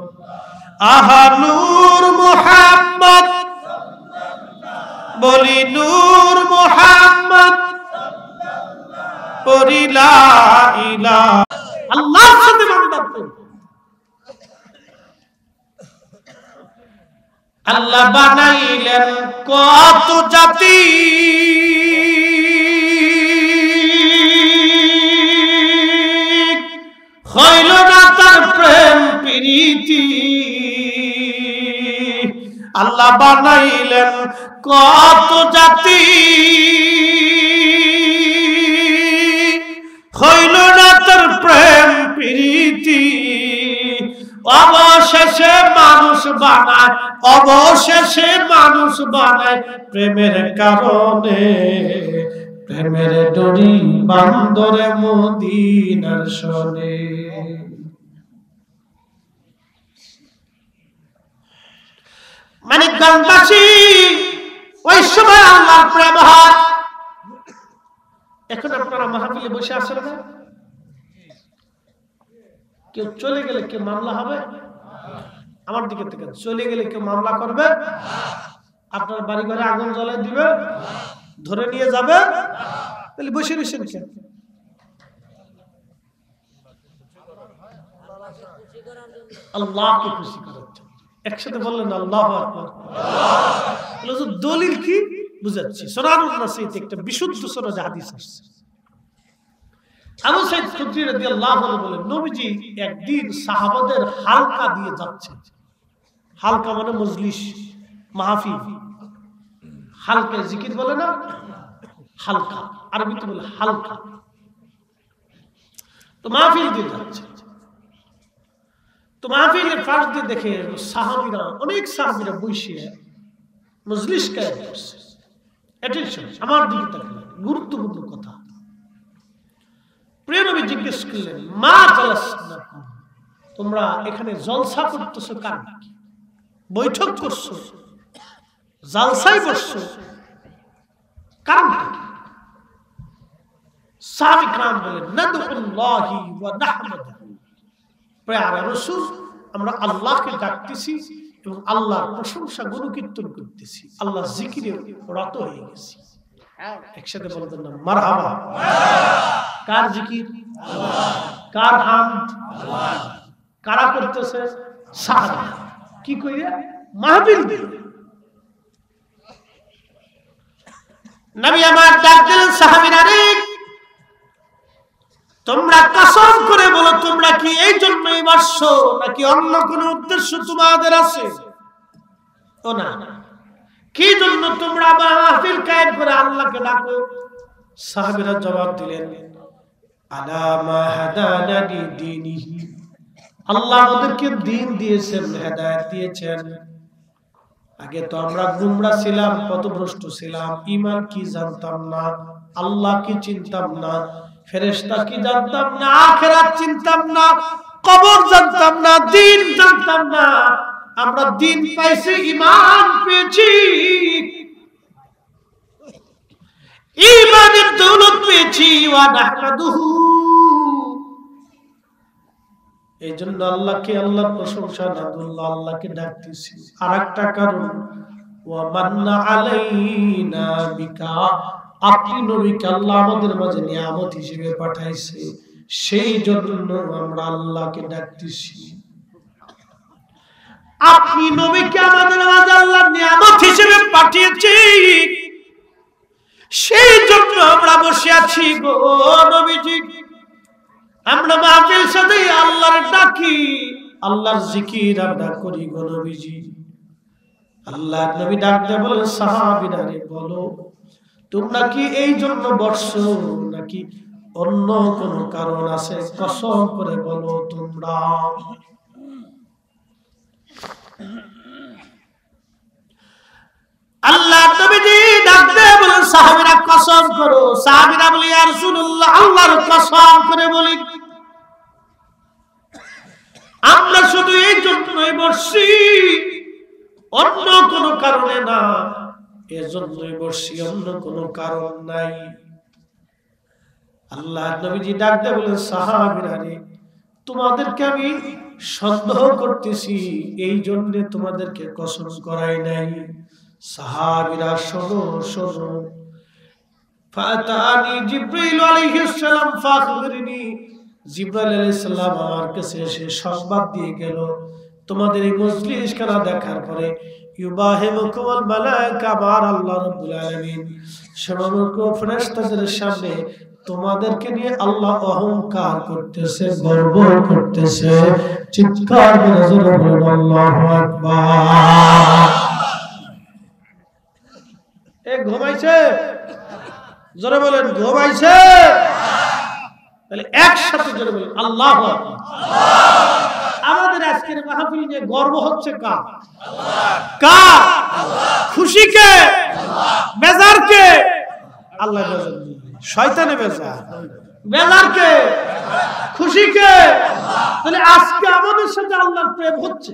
Speaker 1: আহা নূর মুহাম্মদ, বলি নূর মুহাম্মদ, বলি লা ইলাহা। আল্লাহর সাথে বান্দার তো আল্লাহ বানাইলেন কত জাতি, হইল না তার প্রেম প্রীতি। আল্লাহ বানাইলেন কত জাতি, হইল না তার প্রেম প্রীতি। অবশেষে মানুষ বানায়, অবশেষে মানুষ বানায় প্রেমের কারণে। প্রেমের ডরি বান্দরে মদিনার শোনে। মানে গানবাসী ওই সময় আল্লাহর প্রেম হয়। এখন আপনারা মাহফিলে বসে আছেন না, কেউ চলে গেলে কেউ মামলা হবে? আমার দিকে থেকে চলে গেলে কেউ মামলা করবে? আপনার বাড়ি ঘরে আগুন জ্বালিয়ে দিবে, ধরে নিয়ে যাবে, তাহলে বসে রয়েছেন কেন? আল্লাহকে খুশি করার জন্য। একসাথে বললেন আল্লাহু আকবার। দলিল কি বুঝাচ্ছি, সুনানুন নাসাইতে একটা বিশুদ্ধ সনদে হাদিস আসছে। আবু সাঈদ খুদরি রাদিয়াল্লাহু আনহু বলেন, নবীজি একদিন সাহাবাদের হালকা দিয়ে যাচ্ছেন। হালকা মানে মজলিস, মাহফিল। হালকা জিকির বলে না, হালকা আরবিতে বলে হালকা। তো মাহফিল দিয়ে যাচ্ছে, তো মাহফিলের পাশ দিয়ে দেখে সাহাবীরা, অনেক সাহাবীরা বসে মজলিস কায়েম করছে। অ্যাটেনশন, আমার দিকে তাকান, গুরুত্বপূর্ণ কথা। প্রিয় নবী জিজ্ঞেস করলেন, মা জালাসনাকুম, তোমরা এখানে জলসা করতেছো কার নাকি? বৈঠক করছো, জালসায় বসছো কার নাকি? সাহাবী کرام বলেন, নাদউল্লাহি ওয়া নাহমাদুহু, প্রিয় রাসূল, আমরা আল্লাহকে ডাকতেছি এবং আল্লাহর প্রশংসা গুণকীর্তন করতেছি, আল্লাহ জিকিরে রত হয়ে গেছি। একসাথে বলবেন না মারহাবা। কার জিকির? আল্লাহ। কার হামদ? আল্লাহ। কারা করতেছে? সাহাবা। কি কইরা? মাহফিল দিয়ে। নবী আমার ডাক দিলেন সাহাবীরা রে, তোমরা কসম করে বলো তোমরা কি এই জন্যই মারছো নাকি অন্য কোনো উদ্দেশ্য তোমাদের আছে? ও না, কি জন্য তোমরা মাহফিল কায়েম করে আল্লাহকে ডাকো? সাহাবীরা জবাব দিলেন, আলা মা হাদানা লিদীনিহি, আল্লাহ আমাদেরকে দ্বীন দিয়েছেন, হেদায়েত দিয়েছেন। আগে তো আমরা গুমরাহ ছিলাম, পথভ্রষ্ট ছিলাম, ঈমান কি জানতাম না, আল্লাহ কি চিনতাম না, ফেরেশতা কি জানতাম না, আখিরাত চিনতাম না, কবর জানতাম না, দ্বীন জানতাম না। আমরা দ্বীন পাইছি, ঈমান পেয়েছি, ঈমানের দৌলত পেয়েছি। ওয়া নাহমাদুহু, এই জন্য আল্লাহকে, আল্লাহর প্রশংসা নাদুল্লাহ, আল্লাহকে ডাকতেছি। আরেকটা কারণ, ওয়া মান্না আলাইনা বিকা, আপনি নবীকে আল্লাহ আমাদের মাঝে নিয়ামত হিসেবে পাঠাইছে, সেই জন্য আমরা আল্লাহকে ডাকতেছি। আপনি নবীকে আমাদের মাঝে আল্লাহ নিয়ামত হিসেবে পাঠিয়েছে, সেই জন্য আমরা বসে আছি গো নবীজি। আমরা মাহফিল সাথে আল্লাহর ডাকি, আল্লাহর জিকির আমরা করি গো নবীজি। আল্লাহর নবী ডাক দিয়ে বলেন, সাহাবীরা রে বলো তোমরা কি এই জন্য বসছো নাকি অন্য কোনো কারণ আছে? কসম করে বলো তোমরা। আল্লাহর নবীজি ডাক দিয়ে বলেন, সাহাবীরা কসম করো। সাহাবীরা বলে, ইয়া রাসূলুল্লাহ, আল্লাহর কসম করে বলি আমরা শুধু এই জন্যই বসছি, অন্য কোনো কারণে না, এজন্যই বসছি, অন্য কোনো কারণ নাই। আল্লাহর নবীজি ডাক দিয়ে বলেন, সাহাবীরা রে তোমাদেরকে আমি সন্দেহ করতেছি, এই জন্য তোমাদেরকে কসম করাই নাই। সাহাবীরা শোনো শোনো, ফাতানি জিবরিল আলাইহিস সালাম ফাখবিরনি, জিবরাইল আলাইহিস সালাম আমার কাছে এসে সংবাদ দিয়ে গেল, তোমাদের এই মজলিস খানা দেখার পরে ইউবাহিমুকুল মালায়েকা, আমার আল্লাহ রাব্বুল আলামিন সমগ্র ফেরেশতাদের সামনে তোমাদেরকে নিয়ে আল্লাহ অহংকার করতেছে, গর্ব করতেছে। চিৎকার করে জোরে বলুন আল্লাহু আকবার। এ ঘুমাইছে? জোরে বলেন ঘুমাইছে? তাহলে একসাথে জোরে বলেন আল্লাহু আকবার। আমাদের আজকের মাহফিল নিয়ে গর্ব হচ্ছে কার? আল্লাহ। কার? আল্লাহ। খুশি কে? আল্লাহ। বেজার কে? আল্লাহ বেজার, শয়তানে বেজার। বেজার কে? খুশি কে? আল্লাহ। তাহলে আজকে আমাদের সাথে আল্লাহর প্রেম হচ্ছে,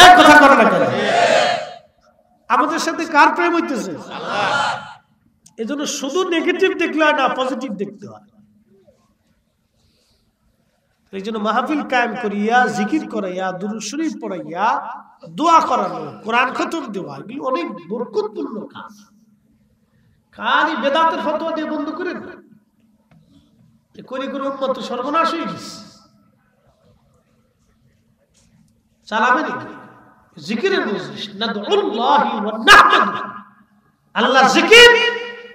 Speaker 1: এক কথা করে না কেন? আমাদের সাথে কার প্রেম হইতেছে? আল্লাহ। এজন্য শুধু নেগেটিভ দেখলে হয় না, পজিটিভ দেখতে হয়। এই জন্য মাহফিল কায়েম করিয়া, জিকির করাইয়া, দুরূদ শরীফ পড়াইয়া, দোয়া করানো, কোরআন খতম দেওয়া, এগুলো অনেক বরকতপূর্ণ কাজ। খালি বেদাতের ফতোয়া দিয়ে বন্ধ করেন না, করে করে উম্মত সর্বনাশ হয়ে গেছে। চালাবেন জিকিরের মজলিস, নাদউল্লাহি ওয়া নাহমাদু, আল্লাহর জিকির,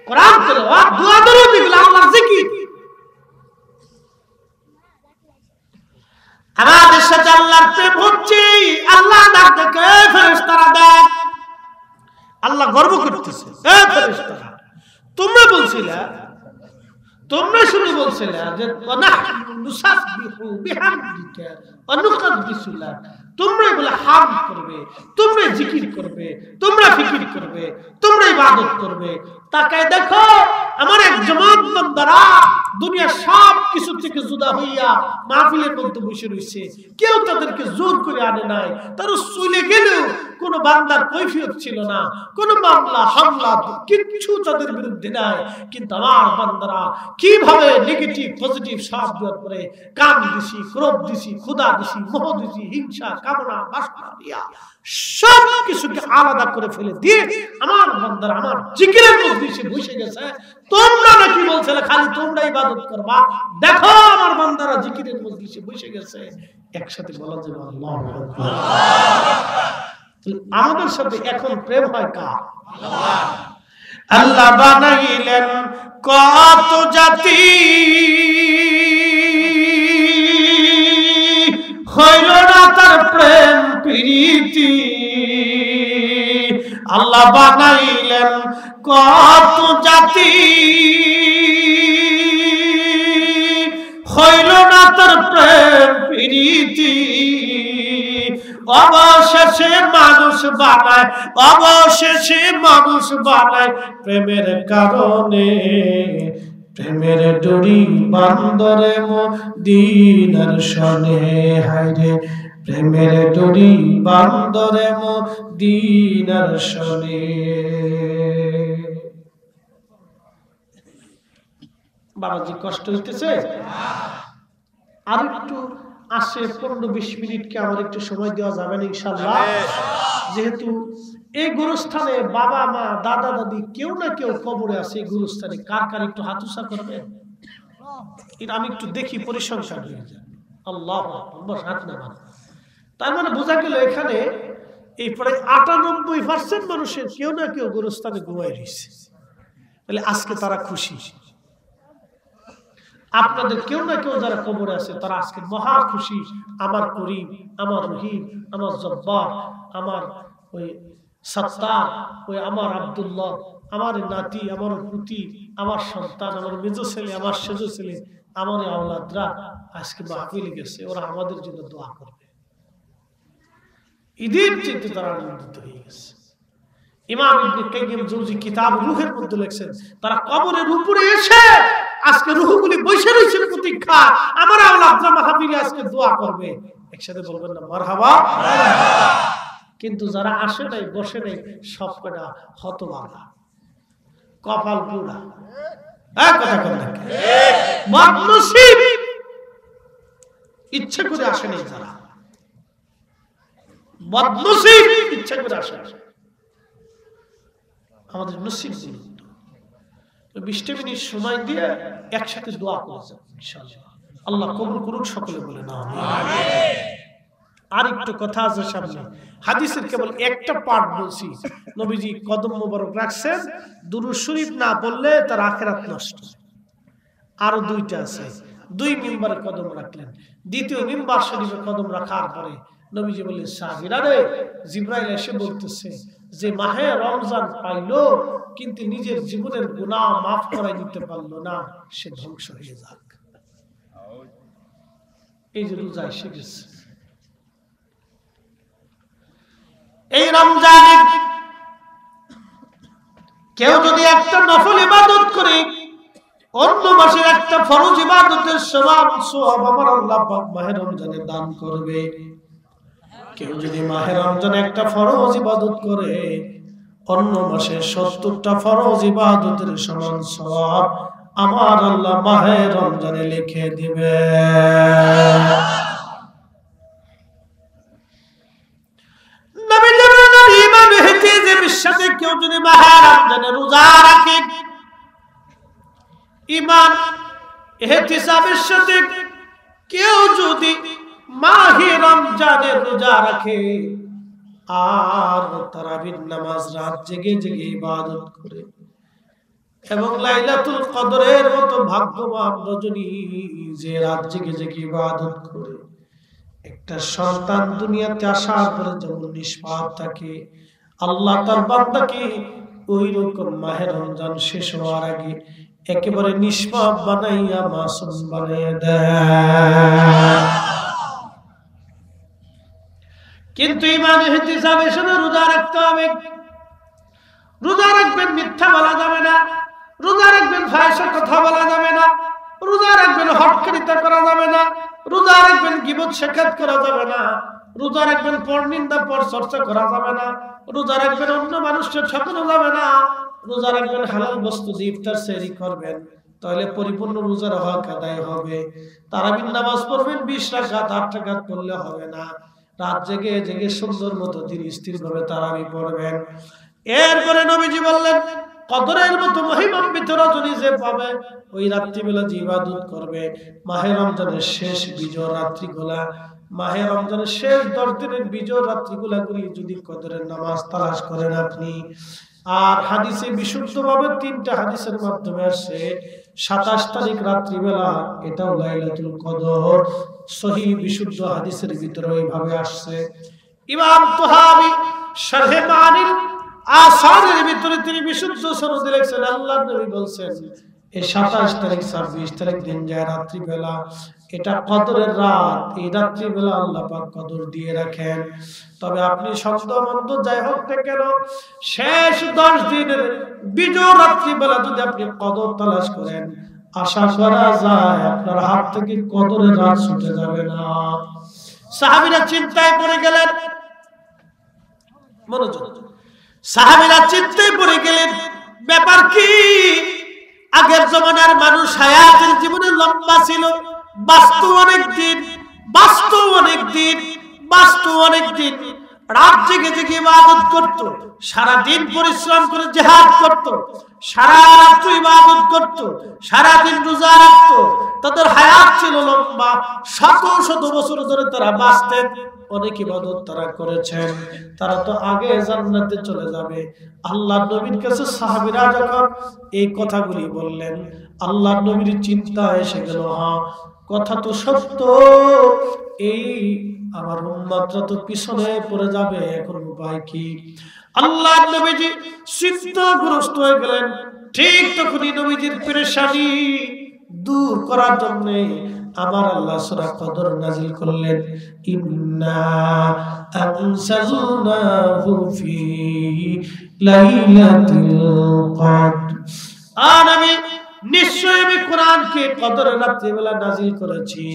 Speaker 1: কোরআন তেলাওয়াত, দোয়া দরুদ, এগুলো আল্লাহর জিকির। আমাদের সাথে আল্লাহর প্রেম হচ্ছে, আল্লাহ ডাক দেখে ফেরেশতারা দেখ, আল্লাহ গর্ব করতেছে। এ ফেরেশতারা, তোমরা বলছিলা, তোমরা শুনে বলছিলা যে ওয়ানাহনু নুসাব্বিহু বিহামদিকা ওয়া নুকাদ্দিসু লাক, তোমরা বলে হামদ করবে, তোমরা জিকির করবে, তোমরা ফিকির করবে, তোমরা ইবাদত করবে। তাকায় দেখো আমার এক জামাত বান্দারা দুনিয়ার সব কিছু থেকে জুদা হইয়া মাহফিলের মধ্যে বসে রয়েছে, কেউ তাদেরকে জোর করে আনে নাই। তারা চলে গেলেও কোনো বান্দার কৈফিয়ত ছিল না, কোনো মামলা হামলা কিচ্ছু তাদের বিরুদ্ধে নাই। কিন্তু আমার বান্দারা কিভাবে নেগেটিভ পজিটিভ সব দেওয়ার পরে কাম দিছি, ক্রোধ দিছি, ক্ষুধা দিছি, মোহ দিছি, হিংসা, কামনা, বাসনা দিয়া সব কিছুকে আলাদা করে ফেলে দিয়ে আমার বান্দারা আমার জিকিরের মধ্যে এসে বসে গেছে। তোমরা নাকি বলছিলে খালি তোমরা ইবাদত করবা, দেখো আমার বান্দারা জিকিরের মজলিসে বসে গেছে, একসাথে বলা যাবে আল্লাহু আকবার। আমাদের সাথে এখন প্রেম হয় কার? আল্লাহ বানাইলেন কত জাতি, হইল না তার প্রেম প্রীতি। আল্লাহ বানাইলেন কত জাতি, হইল না তার প্রেম প্রীতি। অবশেষে মানুষ বানায়, অবশেষে মানুষ বানায় প্রেমের কারণে। প্রেমের ডোরি বান্দরে মদিনার শনে, হায়রে প্রেমের ডোরি বান্দরে মদিনার শনে। বাবাজি কষ্ট হইতেছে? আর একটু আসে 15-20 মিনিটকে আমার একটু সময় দেওয়া যাবে না ইনশাআল্লাহ? যেহেতু এই গুরুস্থানে বাবা মা দাদা দাদি কেউ না কেউ কবরে আছে, এই গুরুস্থানে কার কার একটু হাত উঁচা করবে? এটা আমি একটু দেখি, পরিসংখ্যান হয়ে যায়। আল্লাহু আকবার, হাত নামান। তার মানে বোঝা গেল এখানে এই প্রায় 98% মানুষের কেউ না কেউ গুরুস্থানে ঘুমায় রয়েছে। তাহলে আজকে তারা খুশি। আপনাদের কেউ না কেউ যারা কবরে আছে তারা আজকে মহা খুশি। আমার করিম, আমার রহিম, আমার জব্বার, আমার ওই সত্তার, ওই আমার আব্দুল্লাহ, আমার নাতি, আমার পুতি, আমার সন্তান, আমার মেজ ছেলে, আমার সেজ ছেলে, আমার আওলাদরা আজকে মাহফিলে গেছে, ওরা আমাদের জন্য দোয়া করবে। ঈদের চেয়ে তারা আনন্দিত হয়ে গেছে। ইমাম ইবনে কাইয়িম জৌজি কিতাব রূহের মধ্যে লিখছেন, তারা কবরের উপরে এসে আজকে রূহগুলি বসে রয়েছে প্রতীক্ষা, আমার আওলাদরা মাহফিলে আজকে দোয়া করবে। একসাথে বলবেন না মারহাবা? কিন্তু যারা আসে নাই, বসে নাই, সব কটা হতভাগা, কপাল পোড়া। কথা কথা বদনসিব, ইচ্ছা করে আসে নাই যারা, বদনসিব ইচ্ছা করে আসে। আমাদের নসিব ছিল 20 মিনিট সময় দিয়ে একসাথে দোয়া করেছেন ইনশাআল্লাহ। আল্লাহ কবুল করুন, সকলে বলেন আমিন। আর একটু কথা আছে সামনে, হাদিসের কেবল একটা পার্ট বলছি। নবীজি কদম মোবারক রাখছেন, দুরূদ শরীফ না বললে তার আখিরাত নষ্ট। আরো 2টা আছে, 2 মিম্বারে কদম রাখলেন। দ্বিতীয় মিম্বার শরীফে কদম রাখার পরে নবীজি বললেন, সাহাবীরা রে, জিবরাইল এসে বলতেছে যে মাহে রমজান পাইলো কিন্তু নিজের জীবনের গুনাহ মাফ করাই দিতে পারলো না, সে ধ্বংস হয়ে যাক। এই যে রোজা এসে গেছে, এই রমজানে কেউ যদি একটা নফল ইবাদত করে, অন্য মাসের একটা ফরজ ইবাদতের সওয়াব আমার আল্লাহ পাক মাহে রমজানে দান করবে। কেউ যদি মাহে রমজানে একটা ফরজ ইবাদত করে, অন্য মাসে 70টা ফরজ ইবাদতের সমান সওয়াব আমার আল্লাহ মাহে রমজানে লিখে দিবে। সাথে কেউ যদি মাহে রমজানে রোজা রাখে, ঈমান ইহতিসাবের সাথে কেউ যদি মাহে রমজানে রোজা রাখে আর তারাবির নামাজ রাত জেগে জেগে ইবাদত করে এবং লাইলাতুল কদরের মতো ভাগ্যবান রজনী যে রাত জেগে জেগে ইবাদত করে, একটা সন্তান দুনিয়াতে আসার পরে যেমন নিষ্পাপ থাকে, আল্লাহ তার বান্দাকে ওই রকম মাহে রমজান শেষ হওয়ার আগে একেবারে নিষ্পাপ বানাইয়া মাসুম বানাইয়া দেয়। কিন্তু ঈমান ইহতিসাবের সাথে রোজা রাখতে হবে। রোজা রাখবেন, মিথ্যা বলা যাবে না। রোজা রাখবেন, ফাহিশা কথা বলা যাবে না। রোজা রাখবেন, হটকারিতা করা যাবে না। রোজা রাখবেন, গীবত শেখাত করা যাবে না। রোজা রাখবেন, পরনিন্দা পরচর্চা করা যাবে না। রোজা রাখবেন, অন্য মানুষকে ঠকানো যাবে না। রোজা রাখবেন, হালাল বস্তু দিয়ে ইফতার সেহরি করবেন, তাহলে পরিপূর্ণ রোজার হক আদায় হবে। তারাবির নামাজ পড়বেন 20 রাকাত, 8 রাকাত পড়লে হবে না। রাত জেগে জেগে সুন্দর মতো ধীর স্থির ভাবে তারাবি পড়বেন। এরপরে নবীজি বললেন, কদরের মতো মহিমান্বিত রজনী যে পাবে, ওই রাত্রিবেলা যে ইবাদত করবে, মাহে রমজানের শেষ বিজয় রাত্রিগুলা, মাহে রমজানের শেষ 10 দিনের বিজয় রাত্রিগুলা করি যদি কদরের নামাজ তালাশ করেন আপনি। আর হাদিসে বিশুদ্ধভাবে 3টা হাদিসের মাধ্যমে আসছে 27 তারিখ রাত্রিবেলা এটাও লাইলাতুল কদর, সহিহ বিশুদ্ধ হাদিসের ভিতরে এইভাবে আসছে। ইমাম তুহাবি শারহে মানিল আসারের ভিতরে তিনি বিশুদ্ধ সনদে লিখছেন, আল্লাহর নবী বলেন এই 27 তারিখ 26 তারিখ দিন যায় রাত্রিবেলা, এটা কদরের রাত, এই রাত্রিবেলা আল্লাহ পাক কদর দিয়ে রাখেন। তবে আপনি সন্দেহমন্দ যাই হোক না কেন, শেষ 10 দিনের বিজয় রাত্রিবেলা যদি আপনি কদর তালাশ করেন, আশা করা যায় আপনার হাত থেকে কদরের রাত ছুটে যাবে না। সাহাবীরা চিন্তায় পড়ে গেলেন, মনোযোগ, সাহাবীরা চিন্তায় পড়ে গেলেন, ব্যাপার কি? আগের জমানার মানুষ হায়াতের জীবনে লম্বা ছিল, বাস্তু অনেক দিন, বাস্তু অনেক দিন, বাস্তু অনেক দিন, রাত জেগে জেগে ইবাদত করত, সারা দিন পরিশ্রম করে জিহাদ করত, সারা রাত ইবাদত করত, সারা দিন রোজা রাখত, তাদের হায়াত ছিল লম্বা, শত শত বছর ধরে তারা বাঁচতেন, অনেক ইবাদত তারা করেছেন, তারা তো আগে জান্নাতে চলে যাবে। আল্লাহর নবীর কাছে সাহাবীরা যখন এই কথাগুলি বললেন, আল্লাহর নবীর চিন্তা এসে গেল, হ্যাঁ কথা তো সত্য, এই আমার উম্মতরা তো পিছনে পড়ে যাবে, এখন উপায় কি? আল্লাহর নবীজি চিন্তাগ্রস্ত হয়ে গেলেন। ঠিক তখনই নবীজির পেরেশানি দূর করার জন্য আমার আল্লাহ সূরা কদর নাযিল করলেন, ইন্না আনসালনাহু ফি লাইলাতুল কদর। আর আমি নিশ্চয় আমি কোরআনকে কদরের রাত্রিবেলা নাযিল করেছি।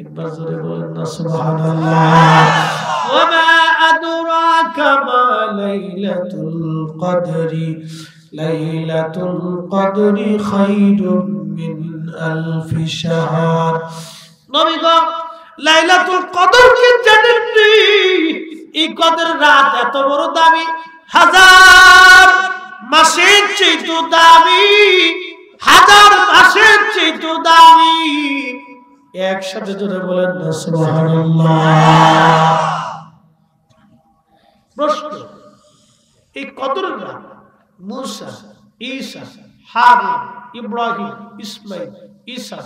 Speaker 1: একবার জোরে বলেন না সুবহানাল্লাহ। ওয়া মা আদরাকা মা লাইলাতুল কদরি, লাইলাতুল কদরি খায়রুম মিন আলফি শাহর। নবী গো, লাইলাতুল কদর কি জানেননি? এই কদর রাত এত বড় দামি, হাজার মাসের চেয়ে দামি, হাজার মাসের চেয়ে দামি। একসাথে জোরে বলেন না সুবহানাল্লাহ। প্রশ্ন, এই কদরের রাত মুসা, ঈসা, হারুন, ইব্রাহিম, ইসমাইল, ঈসা,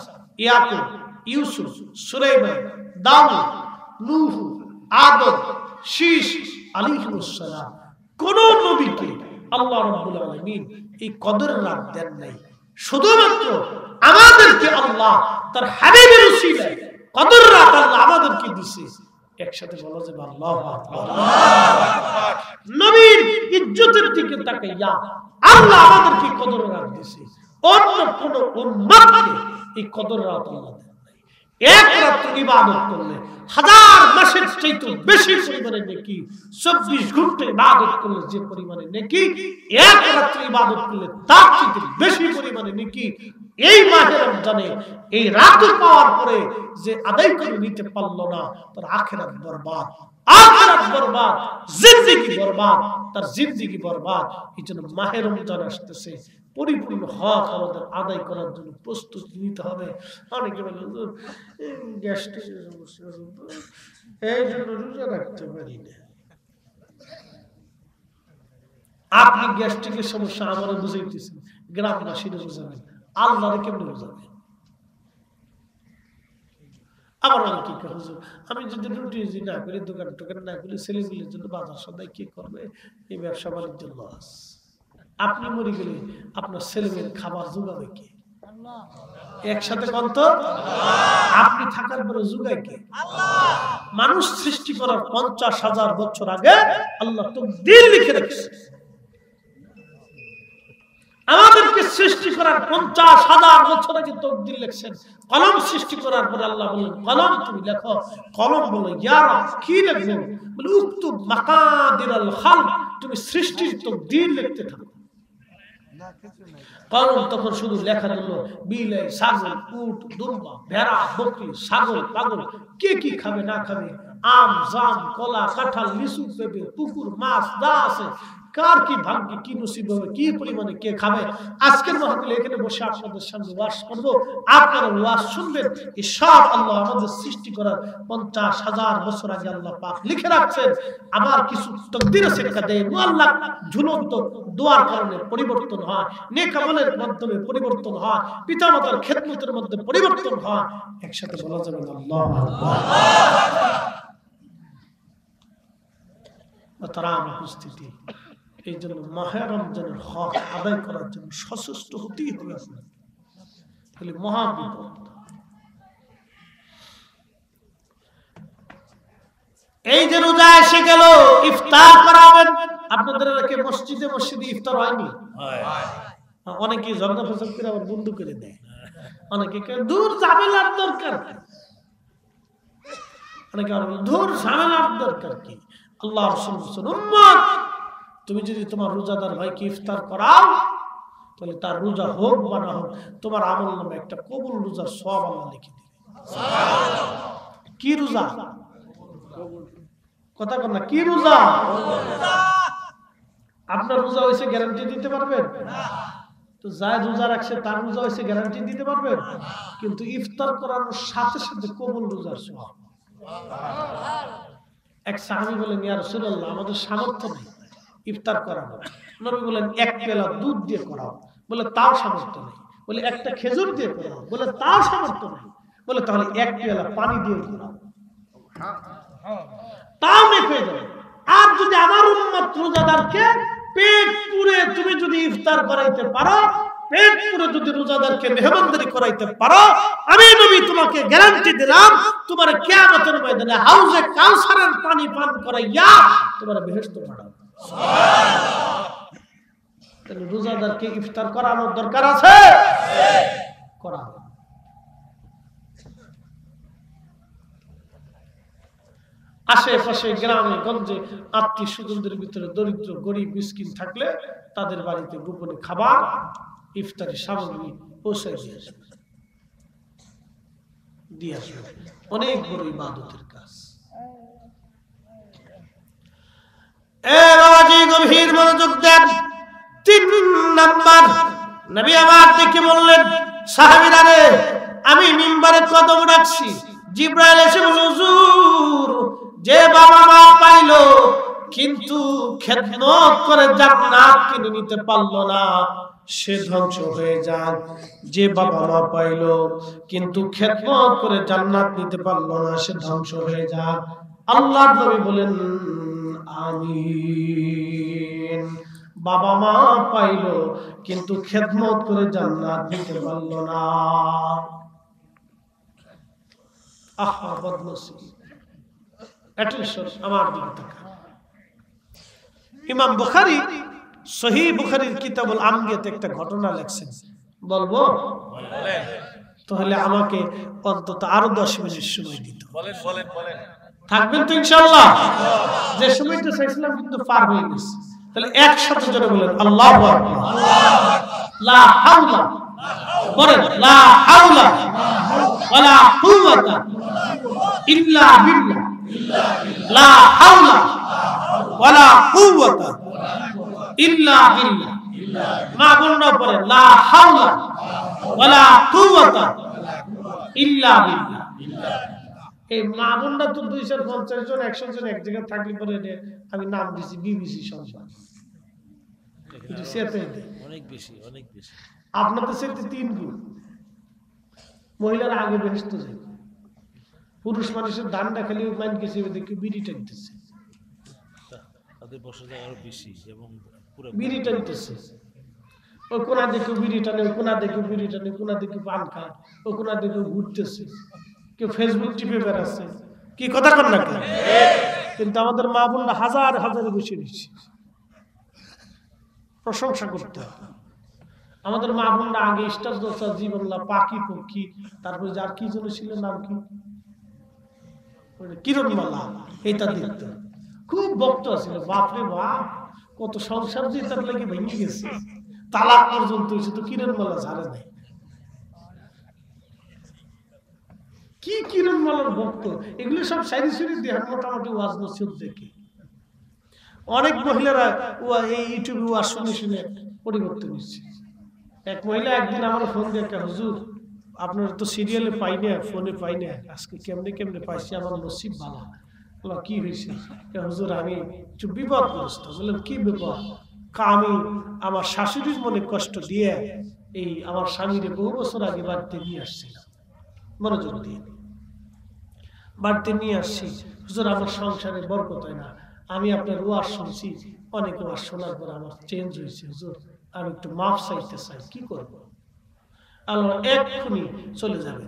Speaker 1: ইয়াকুব, ইউসুফ, সুলাইমান, দাউদ, নূহ, আদম, শীশ আলাইহিস সালাম, কোন নবীকে আল্লাহ রাব্বুল আলামিন এই কদরের রাত দেন নাই। শুধুমাত্র আমাদেরকে আল্লাহ তার হাবিবের উসিলায় কদরের রাত আল্লাহ আমাদেরকে দিয়েছে। একসাথে বলা যাবে আল্লাহু আকবার। নবীর ইজ্জতের দিকে তাকাইয়া আল্লাহ আমাদেরকে কদরের রাত দিয়েছে, অন্য কোন উম্মতকে এই কদরের রাত আল্লাহ দেন নাই। এক রাত ইবাদত করলে হাজার মাসের চাইতে বেশি পরিমাণে নেকি, 24 ঘন্টা ইবাদত করলে যে পরিমাণে নেকি, এক রাত ইবাদত করলে তার চাইতে বেশি পরিমাণে নেকি। এই মাহে রমজানে এই রাত পাওয়ার পরে যে আদায় করে নিতে পারলো না, তার আখিরাত বরবাদ, আখিরাত বরবাদ, জিন্দেগি বরবাদ, তার জিন্দেগি বরবাদ। এইজন্য মাহে রমজান আসতেছে, পরিপূর্ণ হক আমাদের আদায় করার জন্য প্রস্তুতি নিতে হবে। অনেকে বলে গ্যাস্ট্রিকের সমস্যা, এই জন্য রোজা রাখতে পারি না। আপনি গ্যাস্ট্রিকের সমস্যা আমারও বুঝাইতেছেন, গ্রামবাসীরা বুঝাবেন, আল্লাহরে কেমনে বুঝাবেন? আবার অনেকে হুজুর আমি যদি রুটি না করি, দোকান টোকান না করি, ছেলেগুলির জন্য বাজার সদাই কি করবে, এই ব্যবসা বাণিজ্য লস। আপনি মরে গেলে আপনার ছেলেমেয়ের খাবার জোগাবে কে? একসাথে কন্ত আপনি থাকার পরে জোগায় কে? মানুষ সৃষ্টি করার 50,000 বছর আগে আল্লাহ তাকদীর লিখে রেখেছে। আমাদেরকে সৃষ্টি করার 50,000 বছর আগে তাকদীর লিখছেন। কলম সৃষ্টি করার পরে আল্লাহ বললেন, কলম তুমি লেখো। কলম বলে, ইয়া রব কি লিখবো? বলে, উক্তুব মাকাদিরাল খালক, তুমি সৃষ্টির তাকদীর লিখতে থাকো। কলম তখন শুধু লেখা দিল, বিলাই, ছাগল, উট, দুম্বা, ভেড়া, বকরি, ছাগল, পাগল কে কি খাবে না খাবে, আম, জাম, কলা, কাঁঠাল, লিচু, পেঁপে, পুকুর, মাছ যা আছে কার কি ভাগ্যে কি নসিব হবে, কি পরিমাণে কে খাবে। আজকের মাহফিলে এখানে বসে আপনাদের সামনে ওয়াজ করব, আপনারা ওয়াজ শুনবেন। ইনশাআল্লাহ আল্লাহ আমাদের সৃষ্টি করার 50,000 বছর আগে আল্লাহ পাক লিখে রাখছেন। আমার কিছু তাকদীরে শিক্ষা দেয়, মুআল্লাক ঝুলন্ত দোয়ার কারণে পরিবর্তন হয়, নেক আমলের মাধ্যমে পরিবর্তন হয়, পিতামাতার খেদমতের মধ্যে পরিবর্তন হয়। একসাথে বলা যাবে না আল্লাহু আকবার। তারা উপস্থিতি, এই জন্য মাহে রমজানের হক আদায় করার জন্য সচেষ্ট হতেই হবে আপনার, তাহলে মহা বিপদ। এই যে রোজা এসে গেল, ইফতার করাবেন। আপনাদের এলাকায় মসজিদে মসজিদে ইফতার হয়নি? অনেকে ঝর্ণা ফসল করে আবার বন্ধ করে দেয়, অনেকে দূর ঝামেলার দরকার, অনেকে দূর ঝামেলার দরকার কি। আল্লাহ রাসূল উম্মত, তুমি যদি তোমার রোজাদার ভাইকে ইফতার করাও, তাহলে তার রোজা হোক বা না হোক, তোমার আমল নামে একটা কবুল রোজার সওয়াব আল্লাহ লিখে দিবে। কি রোজা? কথা কন না, কি রোজা? আপনার রোজা হয়েছে গ্যারান্টি দিতে পারবেন? তো যা রোজা রাখছে তার রোজা হয়েছে গ্যারান্টি দিতে পারবেন? কিন্তু ইফতার করানোর সাথে সাথে কবুল রোজার সওয়াব। এক সাহাবী বলেন, ইয়া রাসূলুল্লাহ, আমাদের সামর্থ্য নেই ইফতার করানো। নবী বলেন, এক পেলা দুধ দিয়ে করাও। বলে তাও সামর্থ্য নেই। বলে একটা খেজুর দিয়ে করাও। বলে তাও সামর্থ্য নেই। বলে তাহলে এক পেলা পানি দিয়ে করাও, তাও নেক হয়ে যাবে। আর যদি আমার উম্মত রোজাদারকে পেট পুরে তুমি যদি ইফতার করাইতে পারো, পেট পুরে যদি রোজাদারকে মেহমানদারি করাইতে পারো, আমি নবী তোমাকে গ্যারান্টি দিলাম, তোমার কিয়ামতের ময়দানে হাউজে কাউসারের পানি পান করাইয়া তোমার বেহেশত পাঠাবো। তাহলে রোজাদারকে ইফতার করানোর দরকার আছে, করানো। আশেপাশে গ্রামে গঞ্জে আত্মীয় স্বজনদের ভিতরে দরিদ্র গরিব মিসকিন থাকলে তাদের বাড়িতে গোপনে খাবার ইফতারি সামগ্রী পৌঁছায় দিয়ে আসবে। অনেক বড় ইবাদতের কাজ। গভীর মনোযোগ দেন। 3 নাম্বার, নবী আমার দেখে বললেন, সাহাবীরা রে, আমি মিম্বারে কদম রাখছি, জিবরাইল এসে বলল, হুজুর, যে বাবা মা পাইলো কিন্তু খেদমত করে জান্নাত কিনে নিতে পারলো না, সে ধ্বংস হয়ে যাক। যে বাবা মা পাইলো কিন্তু খেদমত করে জান্নাত নিতে পারলো না, সে ধ্বংস হয়ে যাক। আল্লাহর নবী বলেন, আমিন। বাবা মা পাইলো কিন্তু খেদমত করে জান্নাত নিতে পারলো না। আহা বদনসিব। অ্যাটেনশন, আমার দিকে তাকান। ইমাম বুখারী সহিহ বুখারীর কিতাবুল আমগিয়াতে একটা ঘটনা লিখছেন, বলবো? বলেন। তাহলে আমাকে অন্তত আরো 10 মিনিট সময় দিতে হবে। বলেন বলেন বলেন। থাকবেন তো ইনশাআল্লাহ? যে সময়টা চাইছিলাম কিন্তু পার হয়ে গেছে। তাহলে একসাথে জোরে বলেন, আল্লাহু আকবার। লা হাওলা, বলেন, লা হাওলা ওয়ালা কুওয়াতা ইল্লা বিল্লাহ। লা হাওলা ওয়ালা কুওয়াতা ইল্লা বিল্লাহ। মা বোনরা পড়েন, লা হাওলা ওয়ালা কুওয়াতা ইল্লা বিল্লাহ। এই মা বোনরা তো 250 জন 100 জন এক জায়গায় থাকলে পরে আমি নাম দিছি বিবিসি সংবাদ। অনেক বেশি, অনেক বেশি। আপনাদের সাথে 3 গুণ। মহিলারা আগে বেহেশতে যায়, পুরুষ মানুষের দানটা খালি মাইন্ড গেছে, দেখি বিড়ি টানতেছে, তাদের বসে যায় আরো বেশি, এবং পুরো বিড়ি টানতেছে। ওই কোনা দেখে বিড়ি টানে, ওই কোনা দেখে বিড়ি টানে, কোনা দেখে পান খায়, ওই কোনা দেখে ঘুরতেছে, কেউ ফেসবুক টিপে বেড়াচ্ছে। কি কথা কন না? কিন্তু আমাদের মা বোনরা হাজার হাজারে বসে দিচ্ছে, প্রশংসা করতে হবে। আমাদের মা বোনরা আগে স্টার জলসা, জীবনলা, পাখি পক্ষী, তারপরে যার কি জন্য ছিল নাম কি, কিরণমালা, এটা দেখতো। খুব ভক্ত ছিল, বাপরে বাপ, কত সংসার দিয়ে তার লাগে ভেঙে গেছে, তালাক পর্যন্ত হয়েছে, তো কিরণমালা ছাড়ে নাই। কি কিরণমালার ভক্ত, এগুলো সব সাইরি সুরি দেহ মোটামুটি ওয়াজ নসিহত দেখে। অনেক মহিলারা এই ইউটিউবে ওয়াজ শুনে শুনে পরিবর্তন হচ্ছে। এক মহিলা একদিন আমার ফোন দিয়ে, হুজুর আপনার তো সিরিয়ালে পাই না, ফোনে পাই না, আজকে কেমনে কেমনে পাইছি, আমার নসিব ভালো। বললাম কি হয়েছে? হুজুর আমি একটু বিপদগ্রস্ত। বললাম কি বিপদ? আমি আমার শাশুড়ির মনে কষ্ট দিয়ে এই আমার স্বামীর বহু বছর আগে বাড়িতে নিয়ে আসছিলাম, মনোযোগ দিয়ে বাড়িতে নিয়ে আসছি। হুজুর আমার সংসারে বরকত হয় না, আমি আপনার ওয়াজ শুনছি, অনেক ওয়াজ শোনার পর আমার চেঞ্জ হয়েছে। হুজুর আমি একটু মাফ চাইতে চাই, কি করবো? আল্লাহ এক্ষুনি চলে যাবে।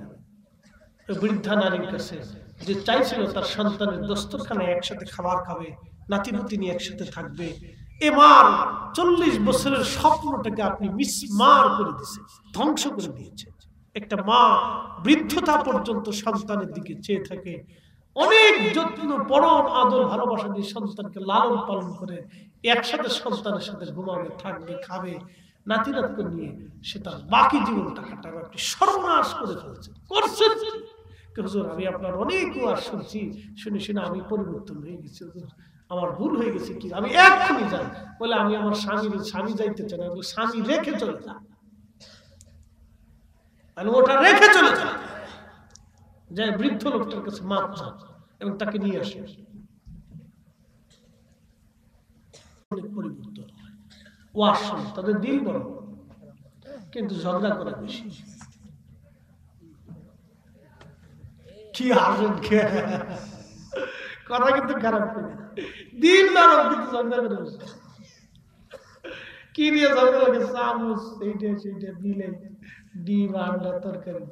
Speaker 1: বৃদ্ধা নারীর কাছে যে চাইছিল তার সন্তানের দস্তরখানে একসাথে খাবার খাবে, নাতিপুতি নিয়ে একসাথে থাকবে, এবার 40 বছরের স্বপ্নটাকে আপনি মিসমার করে দিয়েছেন, ধ্বংস করে দিয়েছেন। একটা মা বৃদ্ধতা পর্যন্ত সন্তানের দিকে চেয়ে থাকে, অনেক যত্ন, পরম আদর ভালোবাসা দিয়ে সন্তানকে লালন পালন করে, একসাথে সন্তানের সাথে ঘুমাবে, থাকবে, খাবে, নাতি নাতকে নিয়ে সে তার বাকি জীবনটা কাটাবে। আপনি সর্বনাশ করে ফেলছেন, করছেন। হুজুর আমি আপনার অনেক ওয়াজ শুনছি, শুনে শুনে আমি পরিবর্তন হয়ে গেছি, হুজুর আমার ভুল হয়ে গেছে, কি আমি এক্ষুনি যাই। বলে আমি আমার স্বামী যাইতে চাই না। স্বামী রেখে চলে যা, ওটা রেখে চলে যা, যে বৃদ্ধ লোকটার কাছে মাপ চান এবং তাকে নিয়ে আসে। অনেক পরিবর্তন হয়, ওয়াজ শুনে তাদের দিল বড়, কিন্তু ঝগড়া করে বেশি। কি হাসেন কথা কিন্তু খারাপ করে, দিল নরম কিন্তু ঝগড়া করে বেশি। কি নিয়ে ঝগড়া লাগে? চামচ, এইটা সেইটা, বিলে ডিম, আন্ডা, তরকারি,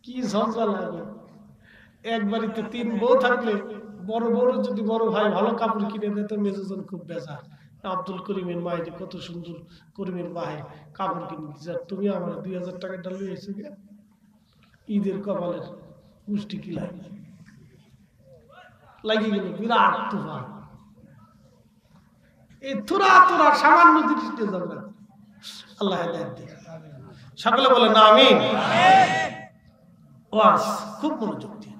Speaker 1: কি ঝগড়া লাগে। এক বাড়িতে 3 বউ থাকলে বড় বড় যদি বড় ভাই ভালো কাপড় কিনে দেয় তো মেজোজন খুব বেজার। আব্দুল করিমের মায়ের কত সুন্দর করিমের ভাই কাপড় কিনে দিচ্ছে, তুমি আমার 2000 টাকা ডাল এসে ঈদের কপালের পুষ্টি কি লাগিয়ে গেল, বিরাট তুফান। এই তোরা তোরা সামান্য জিনিস নিয়ে যাবে। আল্লাহ সকলে বলে না আমিন। ওয়াজ খুব মনোযোগ দিয়ে